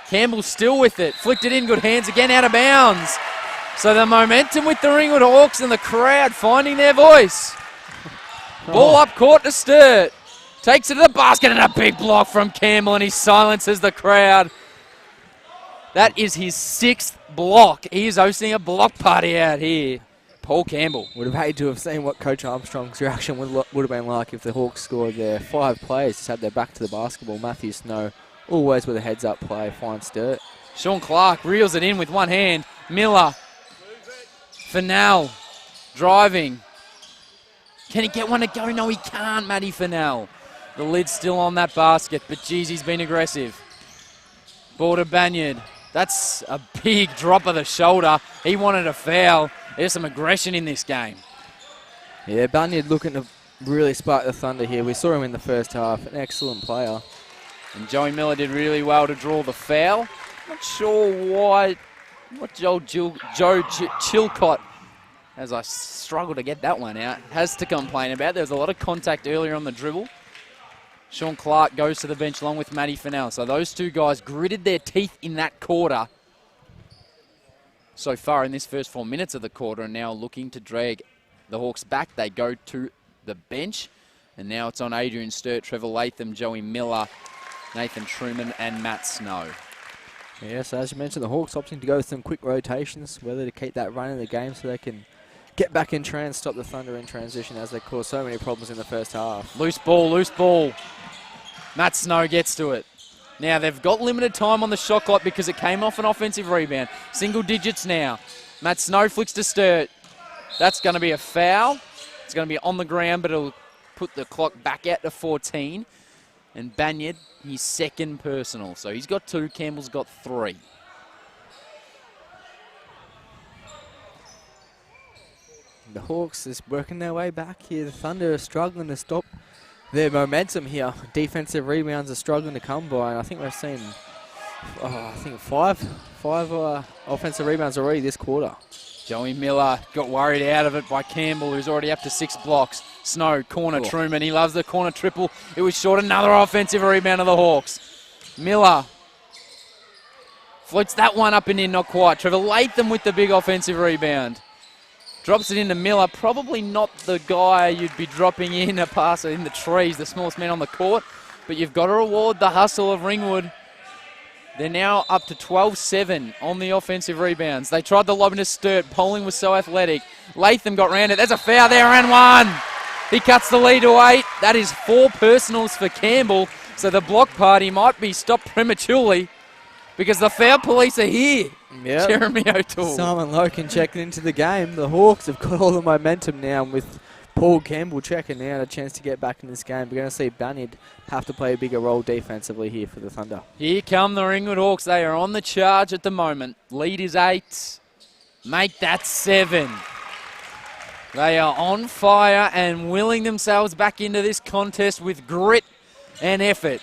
Campbell still with it. Flicked it in. Good hands again, out of bounds. So the momentum with the Ringwood Hawks and the crowd finding their voice. Ball up court to Sturt. Takes it to the basket and a big block from Campbell, and he silences the crowd. That is his 6th block. He is hosting a block party out here. Paul Campbell. Would have hated to have seen what Coach Armstrong's reaction would have been like if the Hawks scored there. 5 players just had their back to the basketball. Matthew Snow, always with a heads-up play, finds Sturt. Sean Clark reels it in with one hand. Miller. Fennell driving. Can he get one to go? No, he can't, Matty Fennell. The lid's still on that basket, but geez, he's been aggressive. Ball to Banyard. That's a big drop of the shoulder. He wanted a foul. There's some aggression in this game. Yeah, Banyard looking to really spark the Thunder here. We saw him in the first half. An excellent player. And Joey Miller did really well to draw the foul. Not sure why. What Joe Chilcott, as I struggle to get that one out, has to complain about. There was a lot of contact earlier on the dribble. Sean Clark goes to the bench along with Matty Fennell. So those two guys gritted their teeth in that quarter so far in this first 4 minutes of the quarter, and now looking to drag the Hawks back. They go to the bench, and now it's on Adrian Sturt, Trevor Latham, Joey Miller, Nathan Truman, and Matt Snow. Yes, as you mentioned, the Hawks opting to go with some quick rotations, whether to keep that run in the game so they can get back in trans, stop the Thunder in transition as they caused so many problems in the first half. Loose ball, loose ball. Matt Snow gets to it. Now, they've got limited time on the shot clock because it came off an offensive rebound. Single digits now. Matt Snow flicks to Sturt. That's going to be a foul. It's going to be on the ground, but it'll put the clock back out to 14. And Banyard, his 2nd personal. So he's got 2, Campbell's got 3. The Hawks is working their way back here. The Thunder are struggling to stop their momentum here. Defensive rebounds are struggling to come by, and I think we've seen, five offensive rebounds already this quarter. Joey Miller got worried out of it by Campbell, who's already up to 6 blocks. Snow, corner, Truman. He loves the corner triple. It was short. Another offensive rebound of the Hawks. Miller floats that one up and in, not quite. Trevor Latham with the big offensive rebound. Drops it into Miller. Probably not the guy you'd be dropping in a passer in the trees, the smallest man on the court. But you've got to reward the hustle of Ringwood. They're now up to 12-7 on the offensive rebounds. They tried the lob into Sturt. Poling was so athletic. Latham got round it. There's a foul there and one. He cuts the lead to 8. That is 4 personals for Campbell. So the block party might be stopped prematurely because the foul police are here. Yep. Jeremy O'Toole. Simon Loken checking into the game. The Hawks have got all the momentum now with Paul Campbell checking out, a chance to get back in this game. We're going to see Banyard have to play a bigger role defensively here for the Thunder. Here come the Ringwood Hawks. They are on the charge at the moment. Lead is 8. Make that 7. They are on fire and willing themselves back into this contest with grit and effort.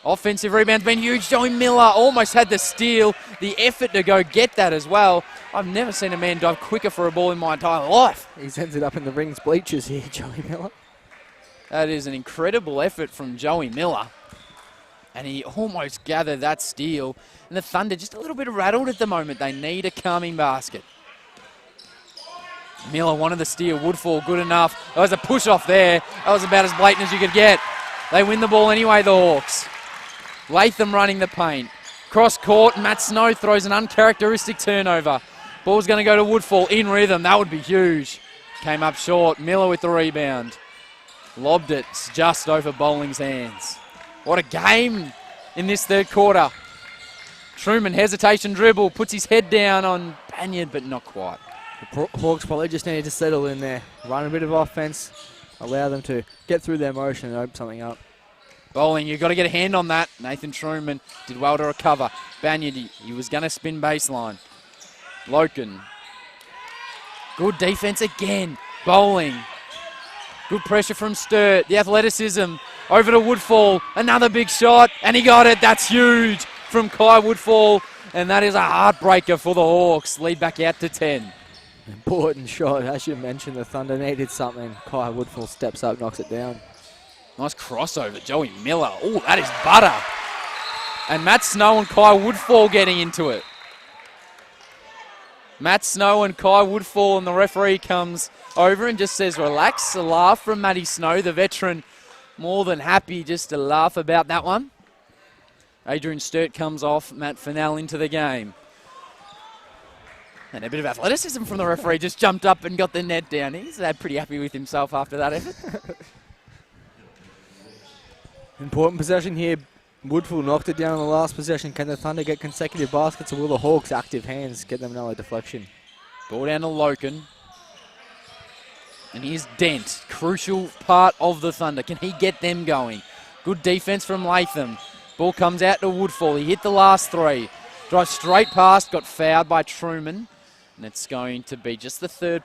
Offensive rebound's been huge. Joey Miller almost had the steal. The effort to go get that as well. I've never seen a man dive quicker for a ball in my entire life. He's ended up in the Rings bleachers here, Joey Miller. That is an incredible effort from Joey Miller. And he almost gathered that steal. And the Thunder just a little bit rattled at the moment. They need a calming basket. Miller wanted the steal. Woodfall good enough. There was a push off there. That was about as blatant as you could get. They win the ball anyway, the Hawks. Latham running the paint. Cross court, Matt Snow throws an uncharacteristic turnover. Ball's going to go to Woodfall in rhythm. That would be huge. Came up short. Miller with the rebound. Lobbed it just over Bowling's hands. What a game in this third quarter. Truman, hesitation dribble, puts his head down on Banyard, but not quite. The Hawks probably just needed to settle in there. Run a bit of offense. Allow them to get through their motion and open something up. Bowling, you've got to get a hand on that. Nathan Truman did well to recover. Banyard, he was going to spin baseline. Loken. Good defense again. Bowling. Good pressure from Sturt. The athleticism. Over to Woodfall. Another big shot. And he got it. That's huge from Kai Woodfall. And that is a heartbreaker for the Hawks. Lead back out to 10. Important shot. As you mentioned, the Thunder needed something. Kai Woodfall steps up, knocks it down. Nice crossover. Joey Miller. Oh, that is butter. And Matt Snow and Kai Woodfall getting into it. Matt Snow and Kai Woodfall, and the referee comes over and just says, relax. A laugh from Matty Snow, the veteran, more than happy just to laugh about that one. Adrian Sturt comes off, Matt Fennell into the game. And a bit of athleticism from the referee, just jumped up and got the net down. He's pretty happy with himself after that effort. Important possession here. Woodfall knocked it down on the last possession. Can the Thunder get consecutive baskets, or will the Hawks' active hands get them another deflection? Ball down to Loken. And here's Dent, crucial part of the Thunder. Can he get them going? Good defense from Latham. Ball comes out to Woodfall. He hit the last 3. Drives straight past, got fouled by Truman. And it's going to be just the third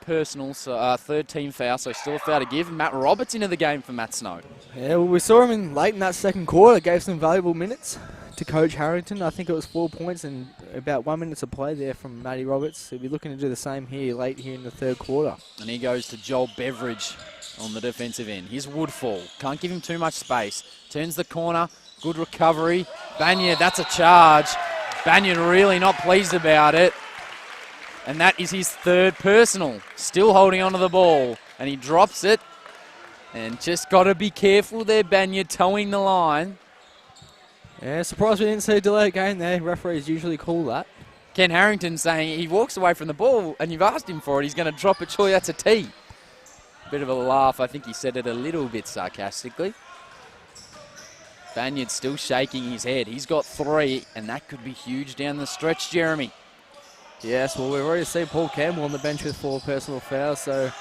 team foul, so still a foul to give. Matt Roberts into the game for Matt Snow. Yeah, well, we saw him late in that second quarter. Gave some valuable minutes to Coach Harrington. I think it was 4 points and about 1 minute of play there from Matty Roberts. He'll be looking to do the same here late here in the third quarter. And he goes to Joel Beveridge on the defensive end. Here's Woodfall. Can't give him too much space. Turns the corner. Good recovery. Banyard, that's a charge. Banyard really not pleased about it. And that is his third personal. Still holding onto the ball. And he drops it. And just got to be careful there, Banyard, towing the line. Yeah, surprised we didn't see a delay game there. Referees usually call that. Ken Harrington saying he walks away from the ball and you've asked him for it. He's going to drop it. Surely that's a tee. Bit of a laugh. I think he said it a little bit sarcastically. Banyard still shaking his head. He's got 3, and that could be huge down the stretch, Jeremy. Yes, well, we've already seen Paul Campbell on the bench with 4 personal fouls, so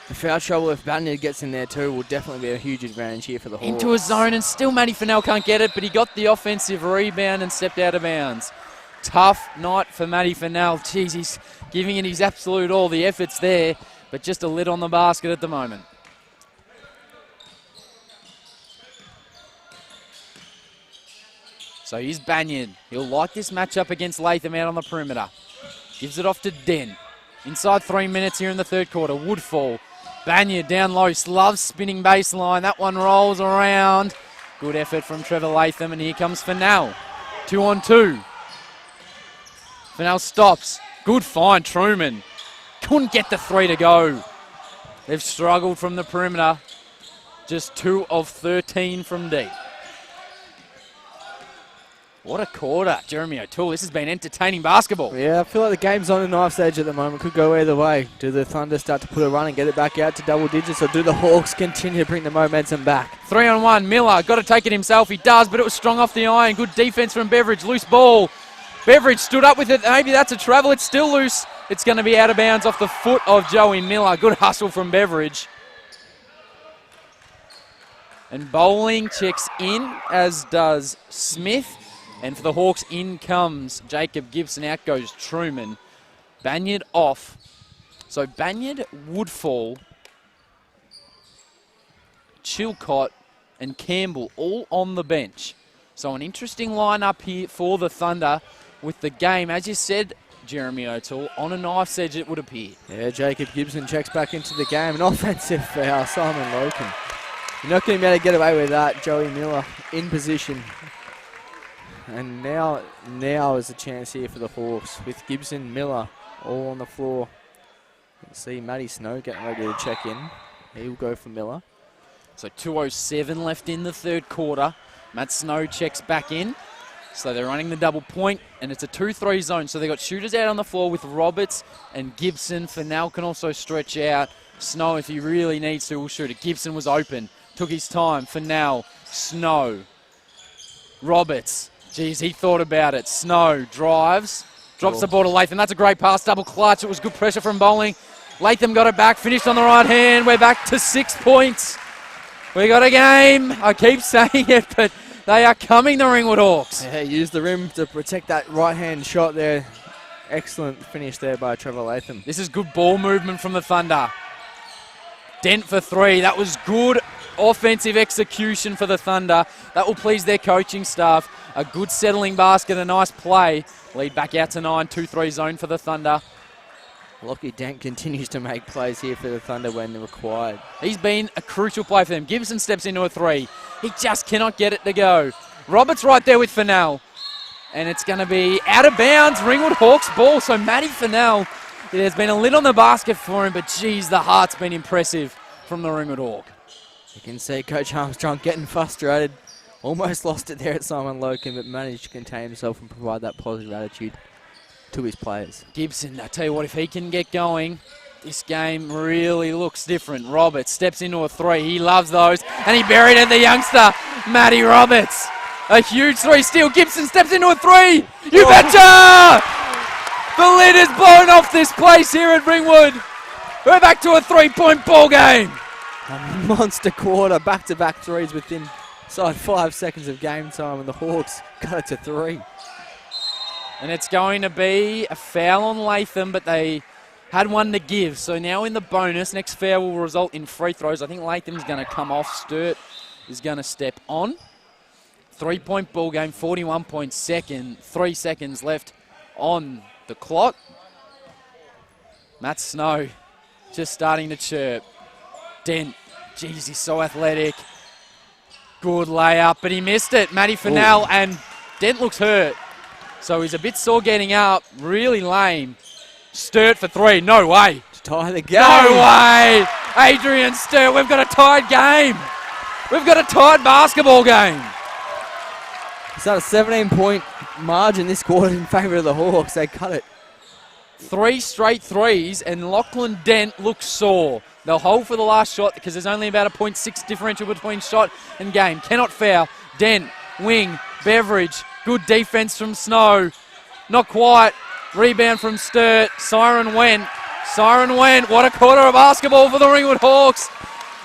the foul trouble, if Banyard gets in there too, will definitely be a huge advantage here for the Hawks. Into a zone, and still Matty Fennell can't get it, but he got the offensive rebound and stepped out of bounds. Tough night for Matty Fennell. Jeez, he's giving it his absolute all. The effort's there, but just a lid on the basket at the moment. So here's Banyard. He'll like this matchup against Latham out on the perimeter. Gives it off to Dent. Inside 3 minutes here in the third quarter. Woodfall. Banyard down low. Loves spinning baseline. That one rolls around. Good effort from Trevor Latham, and here comes Fennell. 2-on-2. Fennell stops. Good find, Truman. Couldn't get the 3 to go. They've struggled from the perimeter. Just 2 of 13 from deep. What a quarter, Jeremy O'Toole. This has been entertaining basketball. Yeah, I feel like the game's on a knife's edge at the moment. Could go either way. Do the Thunder start to put a run and get it back out to double digits, or do the Hawks continue to bring the momentum back? 3-on-1. Miller got to take it himself. He does, but it was strong off the iron. Good defense from Beveridge. Loose ball. Beveridge stood up with it. Maybe that's a travel. It's still loose. It's going to be out of bounds off the foot of Joey Miller. Good hustle from Beveridge. And Bowling checks in, as does Smith. And for the Hawks, in comes Jacob Gibson. Out goes Truman. Banyard off. So Banyard, Woodfall, Chilcott, and Campbell all on the bench. So an interesting lineup here for the Thunder with the game, as you said, Jeremy O'Toole, on a knife's edge it would appear. Yeah, Jacob Gibson checks back into the game. An offensive foul, Simon Loken. You're not going to be able to get away with that. Joey Miller in position. And now is a chance here for the Hawks with Gibson, Miller all on the floor. Let's see Matty Snow getting ready to check in. He'll go for Miller. So 2:07 left in the third quarter. Matt Snow checks back in. So they're running the double point, and it's a 2-3 zone. So they've got shooters out on the floor with Roberts and Gibson. Fennell can also stretch out. Snow, if he really needs to, will shoot it. Gibson was open. Took his time. Fennell, Snow, Roberts. Geez, he thought about it. Snow drives, drops the ball to Latham. That's a great pass, double clutch. It was good pressure from Bowling. Latham got it back, finished on the right hand. We're back to 6 points. We got a game. I keep saying it, but they are coming, the Ringwood Hawks. Yeah, use the rim to protect that right-hand shot there. Excellent finish there by Trevor Latham. This is good ball movement from the Thunder. Dent for 3. That was good offensive execution for the Thunder. That will please their coaching staff. A good settling basket, a nice play. Lead back out to 9, 2-3 zone for the Thunder. Lockie Dent continues to make plays here for the Thunder when required. He's been a crucial play for them. Gibson steps into a 3. He just cannot get it to go. Roberts right there with Fennell. And it's going to be out of bounds. Ringwood Hawks ball. So Matty Fennell, there's been a lid on the basket for him, but geez, the heart's been impressive from the Ringwood Hawk. You can see Coach Armstrong getting frustrated. Almost lost it there at Simon Loken, but managed to contain himself and provide that positive attitude to his players. Gibson, I tell you what, if he can get going, this game really looks different. Roberts steps into a 3. He loves those, and he buried it, the youngster, Matty Roberts. A huge 3 steal. Gibson steps into a 3. You betcha! The lid is blown off this place here at Ringwood. We're back to a 3-point ball game. A monster quarter, back-to-back 3s within inside 5 seconds of game time, and the Hawks got it to 3. And it's going to be a foul on Latham, but they had one to give. So now in the bonus, next foul will result in free throws. I think Latham's going to come off. Sturt is going to step on. 3-point ball game, 3 seconds left on the clock. Matt Snow just starting to chirp. Dent, geez, he's so athletic. Good layup, but he missed it. Matty Fennell, and Dent looks hurt. So he's a bit sore getting up. Really lame. Sturt for 3. No way. To tie the game. No way. Adrian Sturt, we've got a tied game. We've got a tied basketball game. It's at a 17-point margin this quarter in favour of the Hawks. They cut it. 3 straight 3s, and Lachlan Dent looks sore. They'll hold for the last shot because there's only about a 0.6 differential between shot and game. Cannot foul. Dent, wing, Beveridge. Good defense from Snow. Not quite. Rebound from Sturt. Siren went. What a quarter of basketball for the Ringwood Hawks.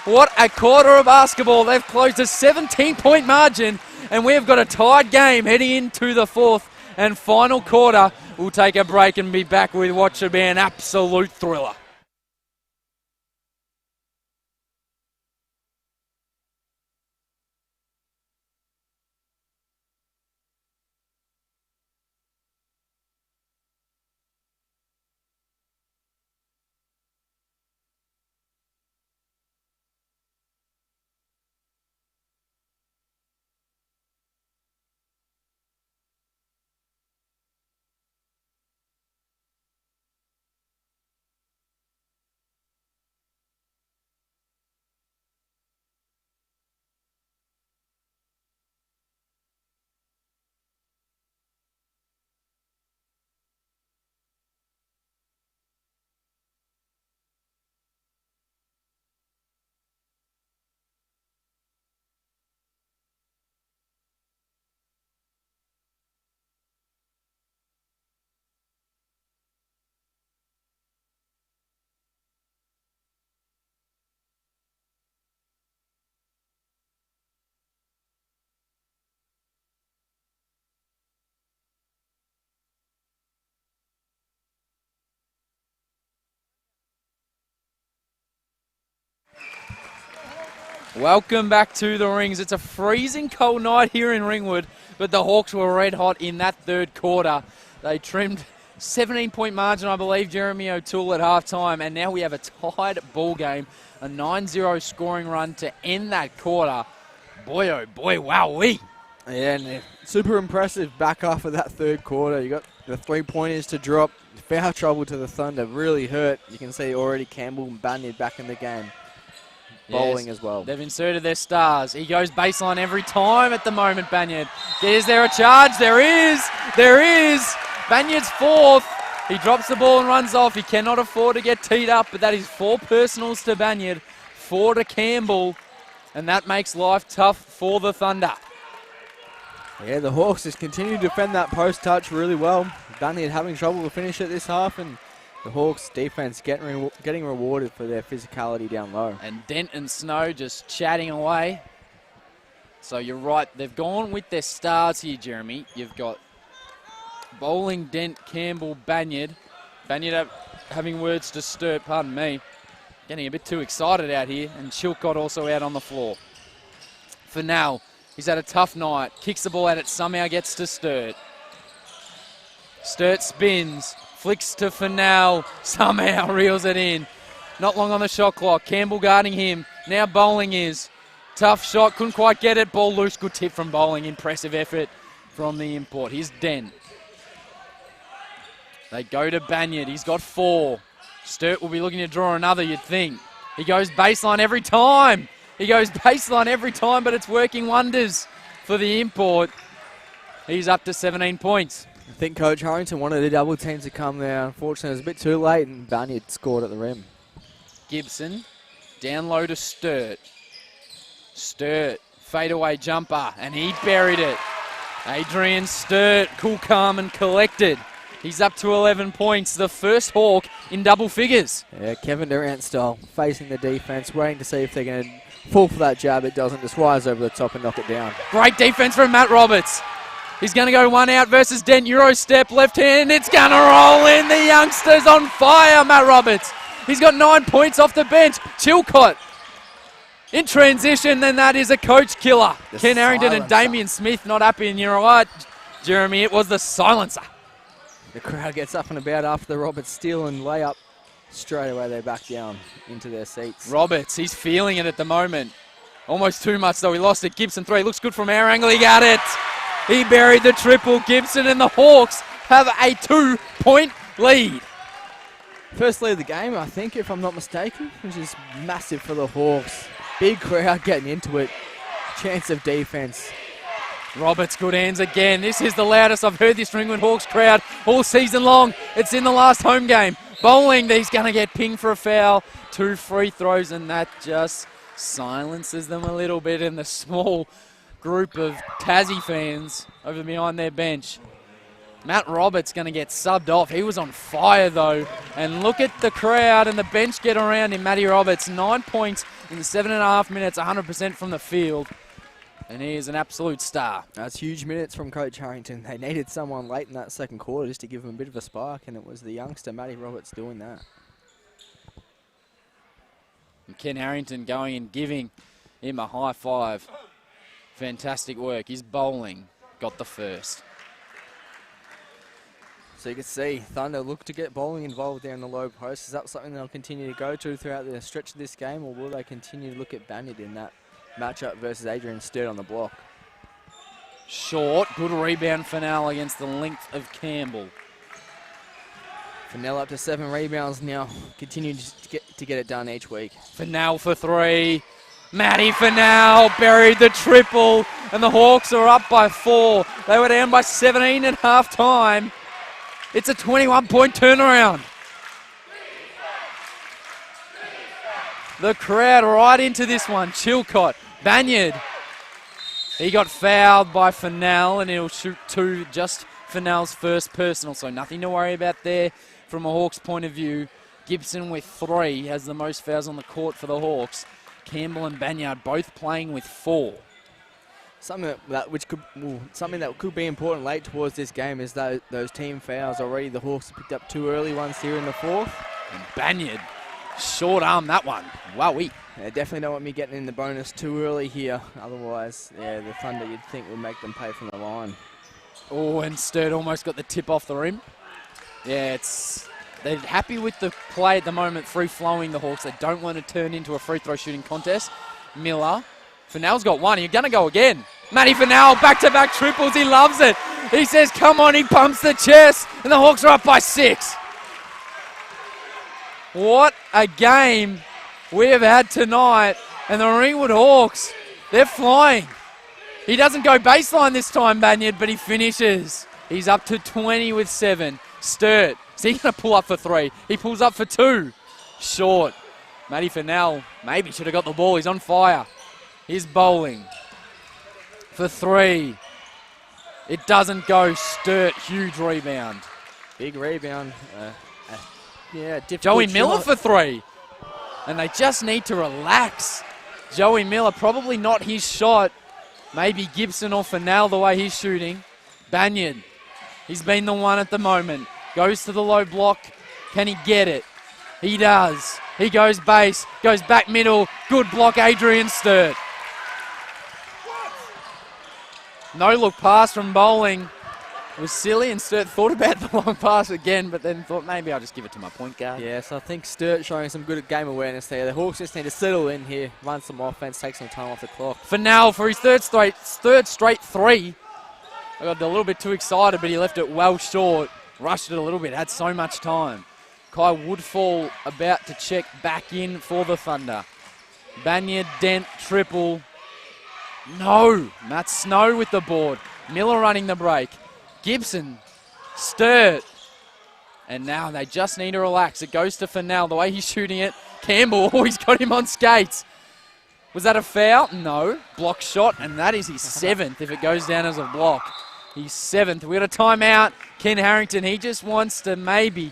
What a quarter of basketball. They've closed a 17-point margin, and we've got a tied game heading into the 4th and final quarter. We'll take a break and be back with what should be an absolute thriller. Welcome back to the rings. It's a freezing cold night here in Ringwood, but the Hawks were red hot in that third quarter. They trimmed 17-point margin, I believe, Jeremy O'Toole at halftime, and now we have a tied ball game, a 9-0 scoring run to end that quarter. Boy, oh boy, wowee. Yeah, and super impressive back half of that third quarter. You got the three-pointers to drop. Foul trouble to the Thunder really hurt. You can see already Campbell and Banyard back in the game. Bowling as well. They've inserted their stars. He goes baseline every time at the moment, Banyard. Is there a charge? There is. There is. Banyard's fourth. He drops the ball and runs off. He cannot afford to get teed up, but that is 4 personals to Banyard, 4 to Campbell, and that makes life tough for the Thunder. Yeah, the Hawks just continue to defend that post touch really well. Banyard having trouble to finish it this half, and the Hawks defense getting rewarded for their physicality down low. And Dent and Snow just chatting away. So you're right, they've gone with their stars here, Jeremy. You've got Bowling, Dent, Campbell, Banyard. Banyard having words to Sturt, pardon me. Getting a bit too excited out here, and Chilcott also out on the floor. For now, he's had a tough night. Kicks the ball out, it somehow gets to Sturt. Sturt spins. Flicks to Fennell, somehow reels it in. Not long on the shot clock. Campbell guarding him. Now Bowling is. Tough shot, couldn't quite get it. Ball loose, good tip from Bowling. Impressive effort from the import. Here's Dent. They go to Banyard. He's got 4. Sturt will be looking to draw another, you'd think. He goes baseline every time. He goes baseline every time, but it's working wonders for the import. He's up to 17 points. I think Coach Harrington wanted the double teams to come there. Unfortunately, it was a bit too late, and Banyard scored at the rim. Gibson, down low to Sturt. Sturt, fadeaway jumper, and he buried it. Adrian Sturt, cool, calm, and collected. He's up to 11 points, the first Hawk in double figures. Yeah, Kevin Durant style, facing the defense, waiting to see if they're going to fall for that jab. It doesn't, just rise over the top and knock it down. Great defense from Matt Roberts. He's going to go one out versus Dent. Euro step, left hand. It's going to roll in. The youngster's on fire, Matt Roberts. He's got 9 points off the bench. Chilcott in transition, then that is a coach killer. Ken Harrington and Damian Smith not happy, and you're right, Jeremy. It was the silencer. The crowd gets up and about after the Roberts steal and layup. Straight away, they back down into their seats. Roberts, he's feeling it at the moment. Almost too much, though. He lost it. Gibson 3. Looks good from our angle. He got it. He buried the triple. Gibson and the Hawks have a 2-point lead. First lead of the game, I think, if I'm not mistaken, which is massive for the Hawks. Big crowd getting into it. Chance of defense. Roberts, good hands again. This is the loudest I've heard this Ringwood Hawks crowd all season long. It's in the last home game. Bowling, he's going to get pinged for a foul. 2 free throws, and that just silences them a little bit in the small group of Tassie fans over behind their bench. Matt Roberts going to get subbed off. He was on fire, though. And look at the crowd and the bench get around him. Matty Roberts, 9 points in the 7.5 minutes, 100% from the field. And he is an absolute star. That's huge minutes from Coach Harrington. They needed someone late in that second quarter just to give him a bit of a spark, and it was the youngster, Matty Roberts, doing that. And Ken Harrington going and giving him a high five. Fantastic work. He's Bowling. Got the first. So you can see Thunder look to get Bowling involved there in the low post. Is that something they'll continue to go to throughout the stretch of this game, or will they continue to look at Banyard in that matchup versus Adrian Sturt on the block? Short. Good rebound for now against the length of Campbell. Fennell up to 7 rebounds now. Continue to get it done each week. Fennell for 3. Matty Fennell buried the triple, and the Hawks are up by 4. They were down by 17 at half time. It's a 21-point turnaround. The crowd right into this one. Chilcott, Banyard. He got fouled by Fennell, and he'll shoot 2, just Fennell's first personal, so nothing to worry about there from a Hawks point of view. Gibson with 3 has the most fouls on the court for the Hawks. Campbell and Banyard both playing with 4. Something that could be important late towards this game is those team fouls. Already the Hawks have picked up 2 early ones here in the 4th. And Banyard short arm that one. Wowee. Yeah, definitely don't want me getting in the bonus too early here. Otherwise, yeah, the Thunder you'd think would make them pay from the line. Oh, and Sturt almost got the tip off the rim. Yeah, they're happy with the play at the moment, free-flowing the Hawks. They don't want to turn into a free throw shooting contest. Miller. Fennell's got one. You're going to go again. Matty Fennell, back-to-back triples. He loves it. He says, come on. He pumps the chest. And the Hawks are up by 6. What a game we have had tonight. And the Ringwood Hawks, they're flying. He doesn't go baseline this time, Banyard, but he finishes. He's up to 20 with 7. Sturt. Is he going to pull up for 3? He pulls up for 2. Short. Matty Fennell maybe should have got the ball. He's on fire. He's bowling for 3. It doesn't go. Sturt, huge rebound. Big rebound. Yeah, difficult. Joey Miller for 3. And they just need to relax. Joey Miller, probably not his shot. Maybe Gibson or Fennell the way he's shooting. Banyard, he's been the one at the moment. Goes to the low block. Can he get it? He does. He goes base, goes back middle. Good block, Adrian Sturt. No look pass from bowling. It was silly, and Sturt thought about the long pass again, but then thought maybe I'll just give it to my point guard. Yes, I think Sturt showing some good game awareness there. The Hawks just need to settle in here, run some offense, take some time off the clock. Fennell for his third straight 3. I got a little bit too excited, but he left it well short. Rushed it a little bit, had so much time. Kai Woodfall about to check back in for the Thunder. Banyard, Dent, triple. No, Matt Snow with the board. Miller running the break. Gibson, Sturt. And now they just need to relax. It goes to Fennell, the way he's shooting it. Campbell, oh, he's got him on skates. Was that a foul? No. Block shot, and that is his 7th if it goes down as a block. He's 7th. We got a timeout. Ken Harrington, he just wants to maybe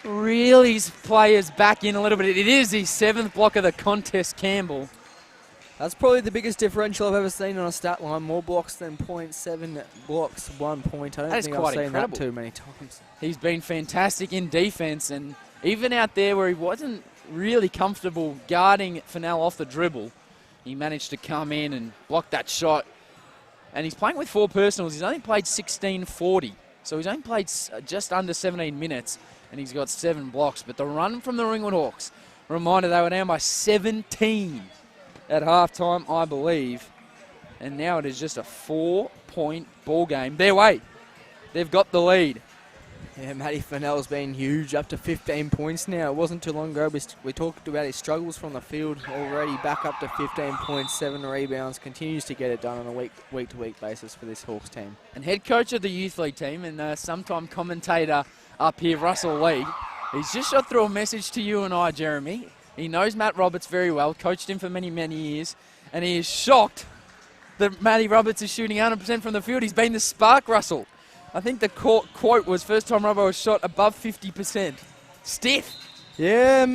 reel his players back in a little bit. It is his 7th block of the contest, Campbell. That's probably the biggest differential I've ever seen on a stat line. More blocks than 0.7 blocks, 1 point. I don't think I've seen that too many times. He's been fantastic in defense, and even out there where he wasn't really comfortable guarding Fennell off the dribble, he managed to come in and block that shot. And he's playing with 4 personals. He's only played 16:40, so he's only played just under 17 minutes, and he's got 7 blocks. But the run from the Ringwood Hawks, reminder they were down by 17 at halftime, I believe. And now it is just a 4-point ball game their way. They've got the lead. Yeah, Matty Fennell's been huge, up to 15 points now. It wasn't too long ago we talked about his struggles from the field, already back up to 15 points, 7 rebounds, continues to get it done on a week-to-week basis for this Hawks team. And head coach of the youth league team and sometime commentator up here, Russell Lee, he's just shot through a message to you and I, Jeremy. He knows Matt Roberts very well, coached him for many, many years, and he is shocked that Matty Roberts is shooting 100% from the field. He's been the spark, Russell. I think the quote was first time Robbo was shot above 50%. Stiff. Yeah, it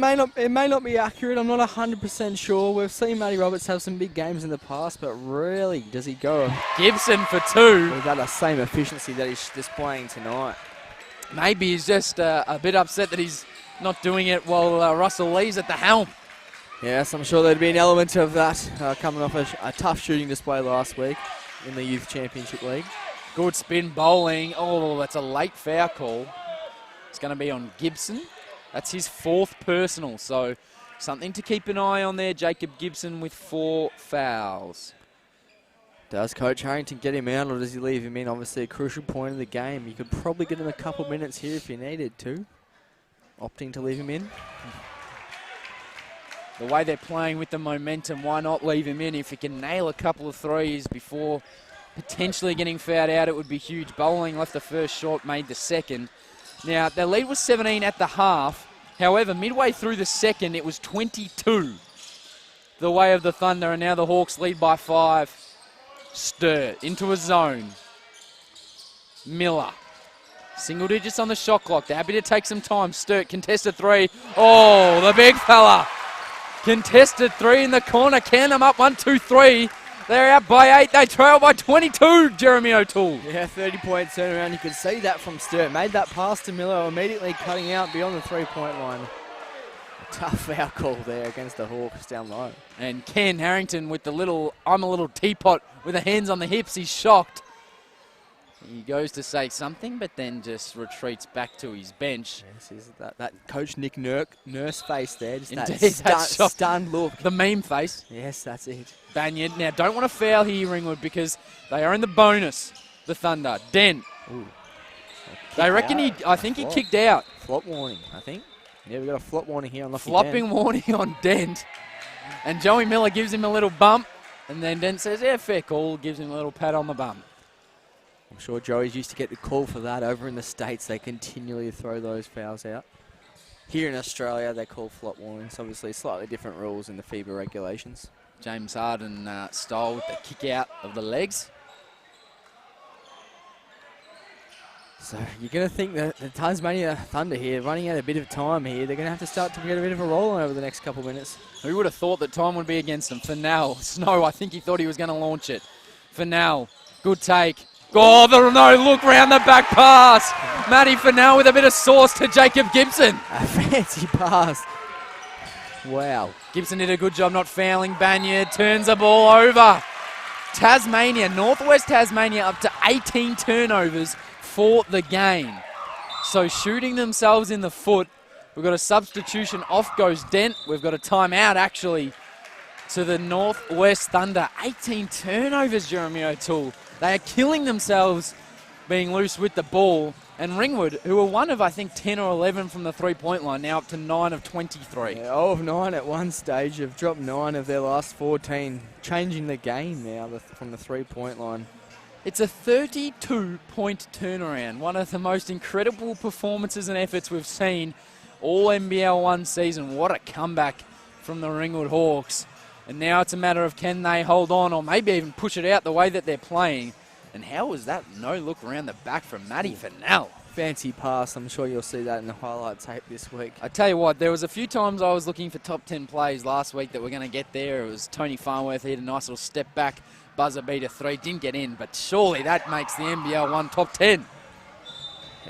may not be accurate. I'm not 100% sure. We've seen Matty Roberts have some big games in the past, but rarely does he go Gibson for 2. with that same efficiency that he's displaying tonight. Maybe he's just a bit upset that he's not doing it while Russell Lee's at the helm. Yes, I'm sure there'd be an element of that coming off a tough shooting display last week in the Youth Championship League. Good spin bowling. Oh, that's a late foul call. It's going to be on Gibson. That's his 4th personal, so something to keep an eye on there. Jacob Gibson with 4 fouls. Does Coach Harrington get him out, or does he leave him in? Obviously a crucial point of the game. You could probably get him a couple minutes here if you needed to. Opting to leave him in. The way they're playing with the momentum, why not leave him in? If he can nail a couple of threes before potentially getting fouled out, it would be huge. Bowling left the first shot, made the second. Now, their lead was 17 at the half. However, midway through the second, it was 22 the way of the Thunder, and now the Hawks lead by 5. Sturt into a zone. Miller. Single digits on the shot clock. They're happy to take some time. Sturt, contested 3. Oh, the big fella. Contested 3 in the corner. Can them up 1, 2, 3. They're out by 8. They trail by 22, Jeremy O'Toole. Yeah, 30-point turnaround. You could see that from Sturt. Made that pass to Miller, immediately cutting out beyond the 3-point line. Tough foul call there against the Hawks down low. And Ken Harrington with the little, I'm a little teapot with the hands on the hips. He's shocked. He goes to say something, but then just retreats back to his bench. Yes, is that Coach Nick Nurse face there. Just Indeed, that stunned look. The meme face. Yes, that's it. Banyard. Now, don't want to foul here, Ringwood, because they are in the bonus, the Thunder. Dent. Ooh. They reckon I think he kicked out. Flop warning, I think. Yeah, we got a flop warning here on Lucky Flopping Dent. warning on Dent. And Joey Miller gives him a little bump. And then Dent says, yeah, fair call. Gives him a little pat on the bum. I'm sure Joey's used to get the call for that. Over in the States, they continually throw those fouls out. Here in Australia, they call flop warnings. Obviously, slightly different rules in the FIBA regulations. James Harden style with the kick out of the legs. So you're going to think that the Tasmania Thunder here, running out a bit of time here, they're going to have to start to get a bit of a roll on over the next couple of minutes. Who would have thought that time would be against them? Fennell. Snow, I think he thought he was going to launch it. Fennell, good take. Oh, no look round the back pass. Matty Fennell with a bit of sauce to Jacob Gibson. A fancy pass. Wow. Gibson did a good job not fouling. Banyard turns the ball over. Tasmania, Northwest Tasmania, up to 18 turnovers for the game. So shooting themselves in the foot. We've got a substitution. Off goes Dent. We've got a timeout, actually, to the Northwest Thunder. 18 turnovers, Jeremy O'Toole. They are killing themselves being loose with the ball. And Ringwood, who were one of, I think, 10 or 11 from the three-point line, now up to 9 of 23. Yeah, 0 of 9 at one stage. Have dropped 9 of their last 14, changing the game now from the three-point line. It's a 32-point turnaround. One of the most incredible performances and efforts we've seen all NBL1 season. What a comeback from the Ringwood Hawks. And now it's a matter of can they hold on or maybe even push it out the way that they're playing. And how was that no look around the back from Matty Fennell? Fancy pass. I'm sure you'll see that in the highlight tape this week. I tell you what, there was a few times I was looking for top 10 plays last week that were going to get there. It was Tony Farnworth. He had a nice little step back, buzzer beater 3. Didn't get in, but surely that makes the NBL1 top 10.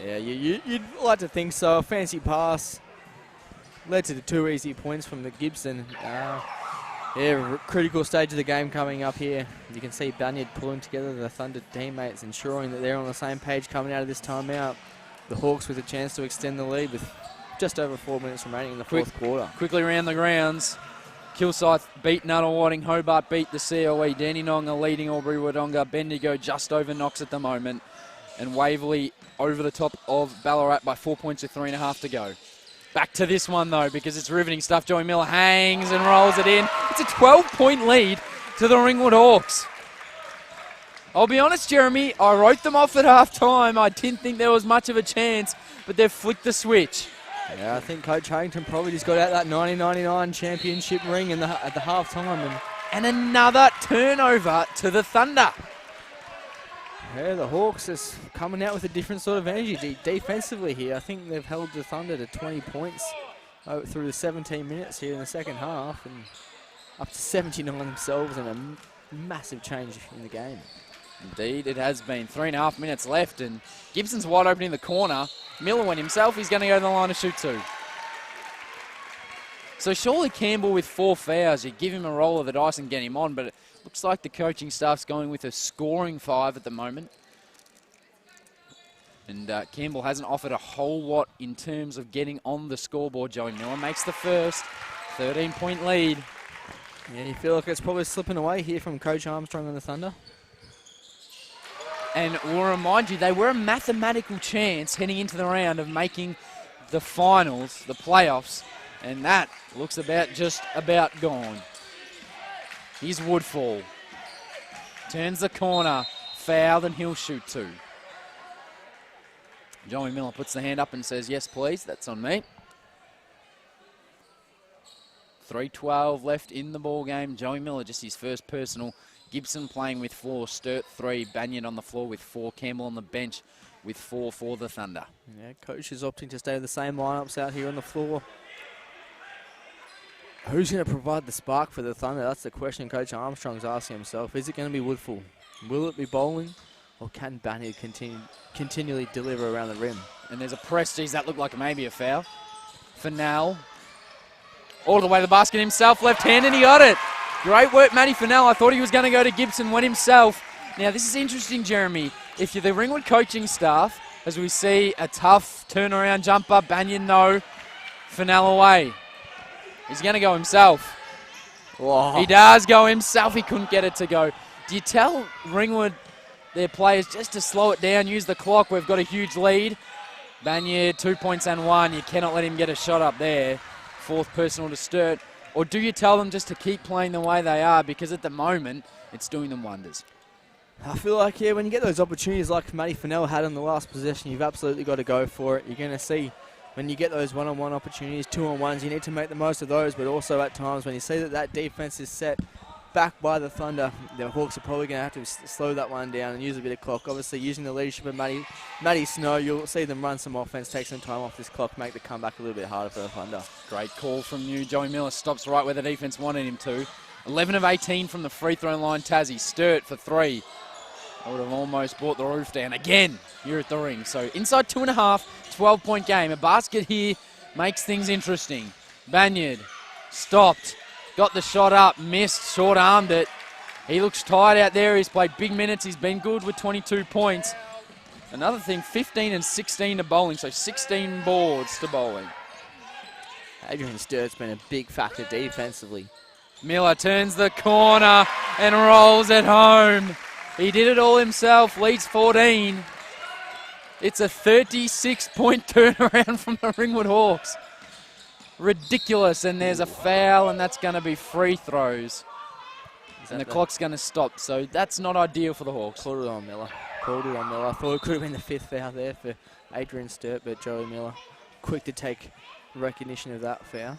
Yeah, you'd like to think so. A fancy pass led to the 2 easy points from the Gibson. Yeah, critical stage of the game coming up here. You can see Banyard pulling together the Thunder teammates, ensuring that they're on the same page coming out of this timeout. The Hawks with a chance to extend the lead with just over 4 minutes remaining in the fourth quarter. Quickly around the grounds. Kilsyth beat Nuttall-Whiting. Hobart beat the COE. Dandenonga leading Albury-Wodonga. Bendigo just over Knox at the moment. And Waverley over the top of Ballarat by 4 points with 3.5 to go. Back to this one, though, because it's riveting stuff. Joey Miller hangs and rolls it in. It's a 12-point lead to the Ringwood Hawks. I'll be honest, Jeremy, I wrote them off at half-time. I didn't think there was much of a chance, but they've flicked the switch. Yeah, I think Coach Harrington probably just got out that 1999 championship ring at the half-time. And another turnover to the Thunder. Yeah, the Hawks is coming out with a different sort of energy defensively here. I think they've held the Thunder to 20 points through the 17 minutes here in the second half, and up to 79 themselves, and a massive change in the game. Indeed, it has been. 3.5 minutes left, and Gibson's wide open in the corner. Miller went himself. He's going to go to the line to shoot 2. So surely Campbell with 4 fouls, you give him a roll of the dice and get him on, but it looks like the coaching staff's going with a scoring 5 at the moment. And Campbell hasn't offered a whole lot in terms of getting on the scoreboard. Joey Miller makes the first 13-point lead. Yeah, you feel like it's probably slipping away here from Coach Armstrong and the Thunder. And we'll remind you, they were a mathematical chance heading into the round of making the finals, the playoffs, and that looks just about gone. Here's Woodfall. Turns the corner, fouled, and he'll shoot 2. Joey Miller puts the hand up and says, yes, please, that's on me. 3:12 left in the ball game. Joey Miller, just his first personal. Gibson playing with 4, Sturt 3, Banyard on the floor with 4, Campbell on the bench with 4 for the Thunder. Yeah, coach is opting to stay with the same lineups out here on the floor. Who's going to provide the spark for the Thunder? That's the question Coach Armstrong's asking himself. Is it going to be Woodfall? Will it be Bowling? Or can Banyard continually deliver around the rim? And there's a press. Geez, that looked like maybe a foul. Fennell All the way to the basket himself, left hand, and he got it. Great work, Matty Fennell. I thought he was going to go to Gibson, went himself. Now, this is interesting, Jeremy. If you're the Ringwood coaching staff, as we see a tough turnaround jumper, Banyan no, Fennell away. He's going to go himself. Whoa. He does go himself. He couldn't get it to go. Do you tell Ringwood, their players, just to slow it down, use the clock? We've got a huge lead. Banyan, 2 points and 1. You cannot let him get a shot up there. Fourth personal to Sturt. Or do you tell them just to keep playing the way they are? Because at the moment, it's doing them wonders. I feel like, yeah, when you get those opportunities like Matty Fennell had in the last possession, you've absolutely got to go for it. You're going to see when you get those one-on-one opportunities, two-on-ones, you need to make the most of those, but also at times when you see that that defense is set back by the Thunder, the Hawks are probably going to have to slow that one down and use a bit of clock. Obviously, using the leadership of Matty Snow, you'll see them run some offense, take some time off this clock, make the comeback a little bit harder for the Thunder. Great call from you. Joey Miller stops right where the defense wanted him to. 11 of 18 from the free throw line, Tassie. Sturt for 3. I would have almost brought the roof down again here at the ring. So inside 2.5, 12-point game. A basket here makes things interesting. Banyard stopped, got the shot up, missed, short-armed it. He looks tired out there. He's played big minutes. He's been good with 22 points. Another thing, 15 and 16 to bowling, so 16 boards to bowling. Adrian Sturt's been a big factor defensively. Miller turns the corner and rolls it home. He did it all himself, leads 14. It's a 36-point turnaround from the Ringwood Hawks. Ridiculous, and there's a foul, and that's going to be free throws. And the clock's going to stop, so that's not ideal for the Hawks. Called it on Miller. Called it on Miller. I thought it could have been the 5th foul there for Adrian Sturt, but Joey Miller quick to take recognition of that foul.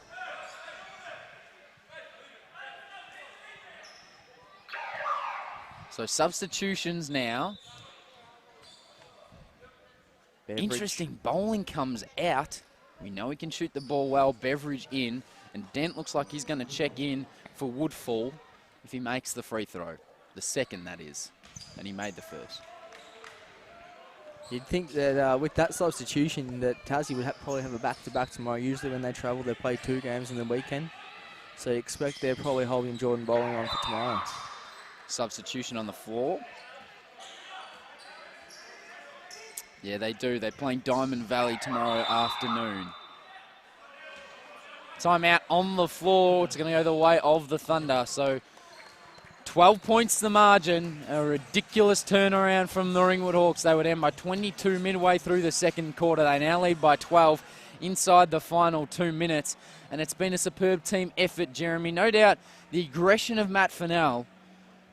So substitutions now. Beveridge. Interesting, bowling comes out. We know he can shoot the ball well. Beveridge in, and Dent looks like he's going to check in for Woodfall if he makes the free throw. The second, that is. And he made the first. You'd think that with that substitution that Tassie would probably have a back-to-back tomorrow. Usually when they travel, they play 2 games in the weekend. So you expect they're probably holding Jordan Bowling on for tomorrow. Substitution on the floor. Yeah, they do. They're playing Diamond Valley tomorrow afternoon. Timeout on the floor. It's going to go the way of the Thunder. So 12 points the margin. A ridiculous turnaround from the Ringwood Hawks. They would end by 22 midway through the second quarter. They now lead by 12 inside the final 2 minutes. And it's been a superb team effort, Jeremy. No doubt the aggression of Matt Fennell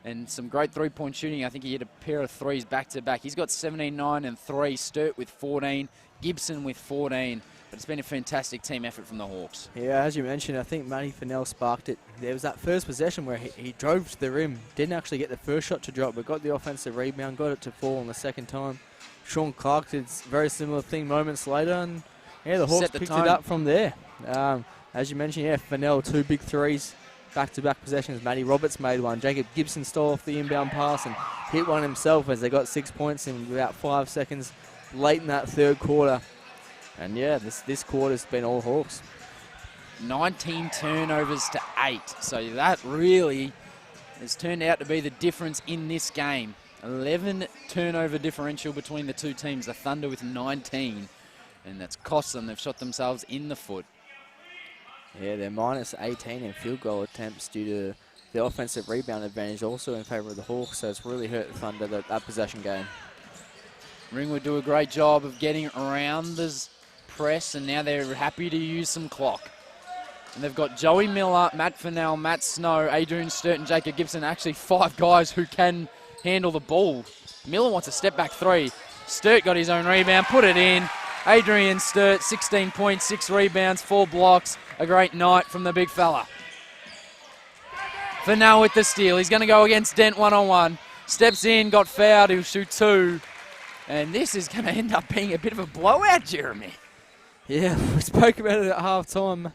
and some great three-point shooting. I think he hit a pair of threes back-to-back. He's got 17, 9, and 3. Sturt with 14. Gibson with 14. But it's been a fantastic team effort from the Hawks. Yeah, as you mentioned, I think Matty Fennell sparked it. There was that first possession where he drove to the rim. Didn't actually get the first shot to drop, but got the offensive rebound, got it to fall on the second time. Sean Clark did a very similar thing moments later, and yeah, the Hawks picked it up from there. As you mentioned, yeah, Fennell, 2 big threes. Back-to-back possessions. Matty Roberts made one. Jacob Gibson stole off the inbound pass and hit one himself as they got 6 points in about 5 seconds late in that third quarter. And yeah, this quarter's been all Hawks. 19 turnovers to 8. So that really has turned out to be the difference in this game. 11 turnover differential between the two teams. The Thunder with 19. And that's cost them. They've shot themselves in the foot. Yeah, they're minus 18 in field goal attempts due to the offensive rebound advantage also in favour of the Hawks, so it's really hurt the Thunder, that possession game. Ringwood do a great job of getting around this press, and now they're happy to use some clock. And they've got Joey Miller, Matt Fennell, Matt Snow, Adrian Sturt, and Jacob Gibson, actually 5 guys who can handle the ball. Miller wants a step-back 3. Sturt got his own rebound, put it in. Adrian Sturt, 16 points, 6 rebounds, 4 blocks. A great night from the big fella. Fennell with the steal. He's going to go against Dent one-on-one. Steps in, got fouled. He'll shoot 2. And this is going to end up being a bit of a blowout, Jeremy. Yeah, we spoke about it at half-time.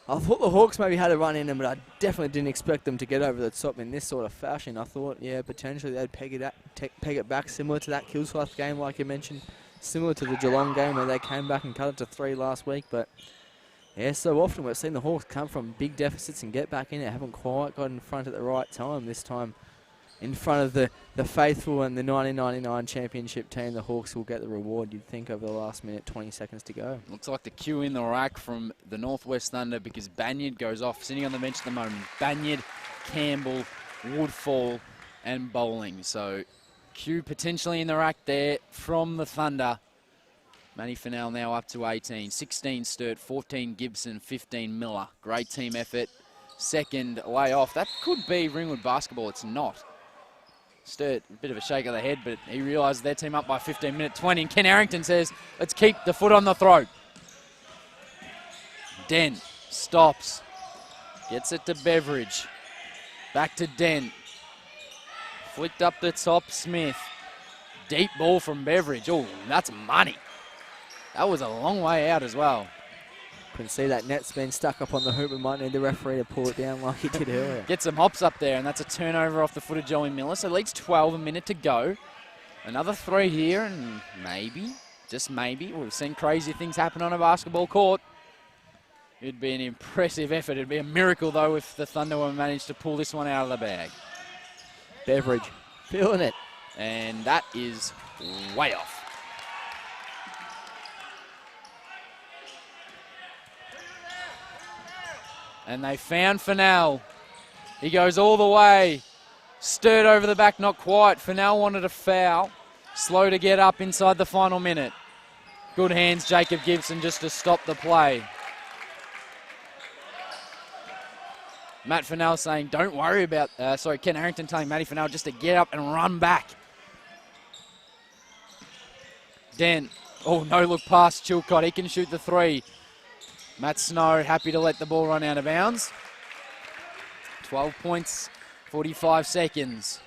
I thought the Hawks maybe had a run in them, but I definitely didn't expect them to get over the top in this sort of fashion. I thought, yeah, potentially they'd peg it back, similar to that Kilsworth game, like you mentioned. Similar to the Geelong game where they came back and cut it to 3 last week, but Yeah, so often we've seen the Hawks come from big deficits and get back in it. Haven't quite got in front at the right time. This time in front of the faithful and the 1999 championship team, the Hawks will get the reward, you'd think, over the last minute, 20 seconds to go. Looks like the cue in the rack from the Northwest Thunder because Banyard goes off, sitting on the bench at the moment. Banyard, Campbell, Woodfall and Bowling. So cue potentially in the rack there from the Thunder. Matty Fennell now up to 18. 16 Sturt, 14 Gibson, 15 Miller. Great team effort. Second lay off. That could be Ringwood basketball. It's not. Sturt, a bit of a shake of the head, but he realises their team up by 15, minute 20. And Ken Harrington says, let's keep the foot on the throat. Dent stops. Gets it to Beveridge. Back to Dent. Flicked up the top, Smith. Deep ball from Beveridge. Oh, that's money. That was a long way out as well. Couldn't see that net's been stuck up on the hoop. We might need the referee to pull it down like he did earlier. Get some hops up there, and that's a turnover off the foot of Joey Miller. So leads 12, a minute to go. Another three here, and maybe, just maybe, we've seen crazy things happen on a basketball court. It'd be an impressive effort. It'd be a miracle, though, if the Thunder were managed to pull this one out of the bag. Beveridge, feeling it. And that is way off. And they found Fennell. He goes all the way. Stirred over the back, not quite. Fennell wanted a foul. Slow to get up inside the final minute. Good hands, Jacob Gibson, just to stop the play. Matt Fennell saying, don't worry about, Ken Harrington telling Matty Fennell just to get up and run back. Dent, oh, no look past Chilcott. He can shoot the three. Matt Snow happy to let the ball run out of bounds. 12 points, 45 seconds.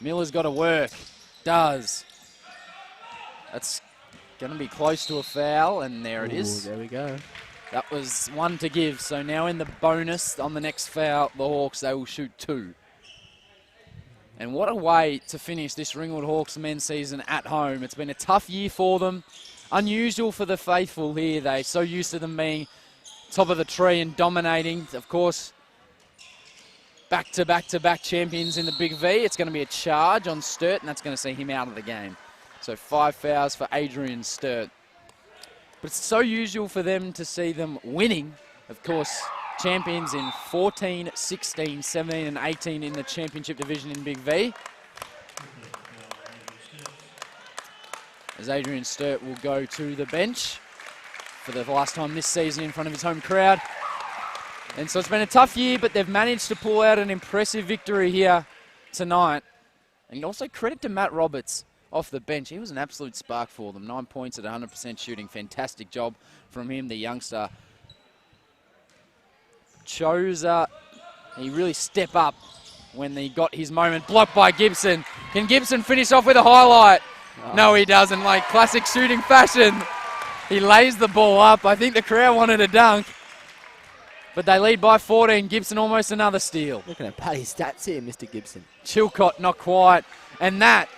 Miller's got to work. Does. That's going to be close to a foul, and there it is. There we go. That was one to give. So now in the bonus on the next foul, the Hawks, they will shoot two. And what a way to finish this Ringwood Hawks men's season at home. It's been a tough year for them. Unusual for the faithful here. They're so used to them being top of the tree and dominating. Of course, back-to-back-to-back champions in the Big V. It's going to be a charge on Sturt, and that's going to see him out of the game. So 5 fouls for Adrian Sturt. But it's so usual for them to see them winning. Of course, champions in 14, 16, 17 and 18 in the championship division in Big V. As Adrian Sturt will go to the bench for the last time this season in front of his home crowd. And so it's been a tough year, but they've managed to pull out an impressive victory here tonight. And also credit to Matt Roberts off the bench. He was an absolute spark for them. 9 points at 100% shooting. Fantastic job from him, the youngster. He really stepped up when he got his moment. Blocked by Gibson. Can Gibson finish off with a highlight? Oh. No, he doesn't. Like classic shooting fashion. He lays the ball up. I think the crowd wanted a dunk. But they lead by 14. Gibson almost another steal. Looking at Paddy's stats here, Mr. Gibson. Chilcott not quite. And that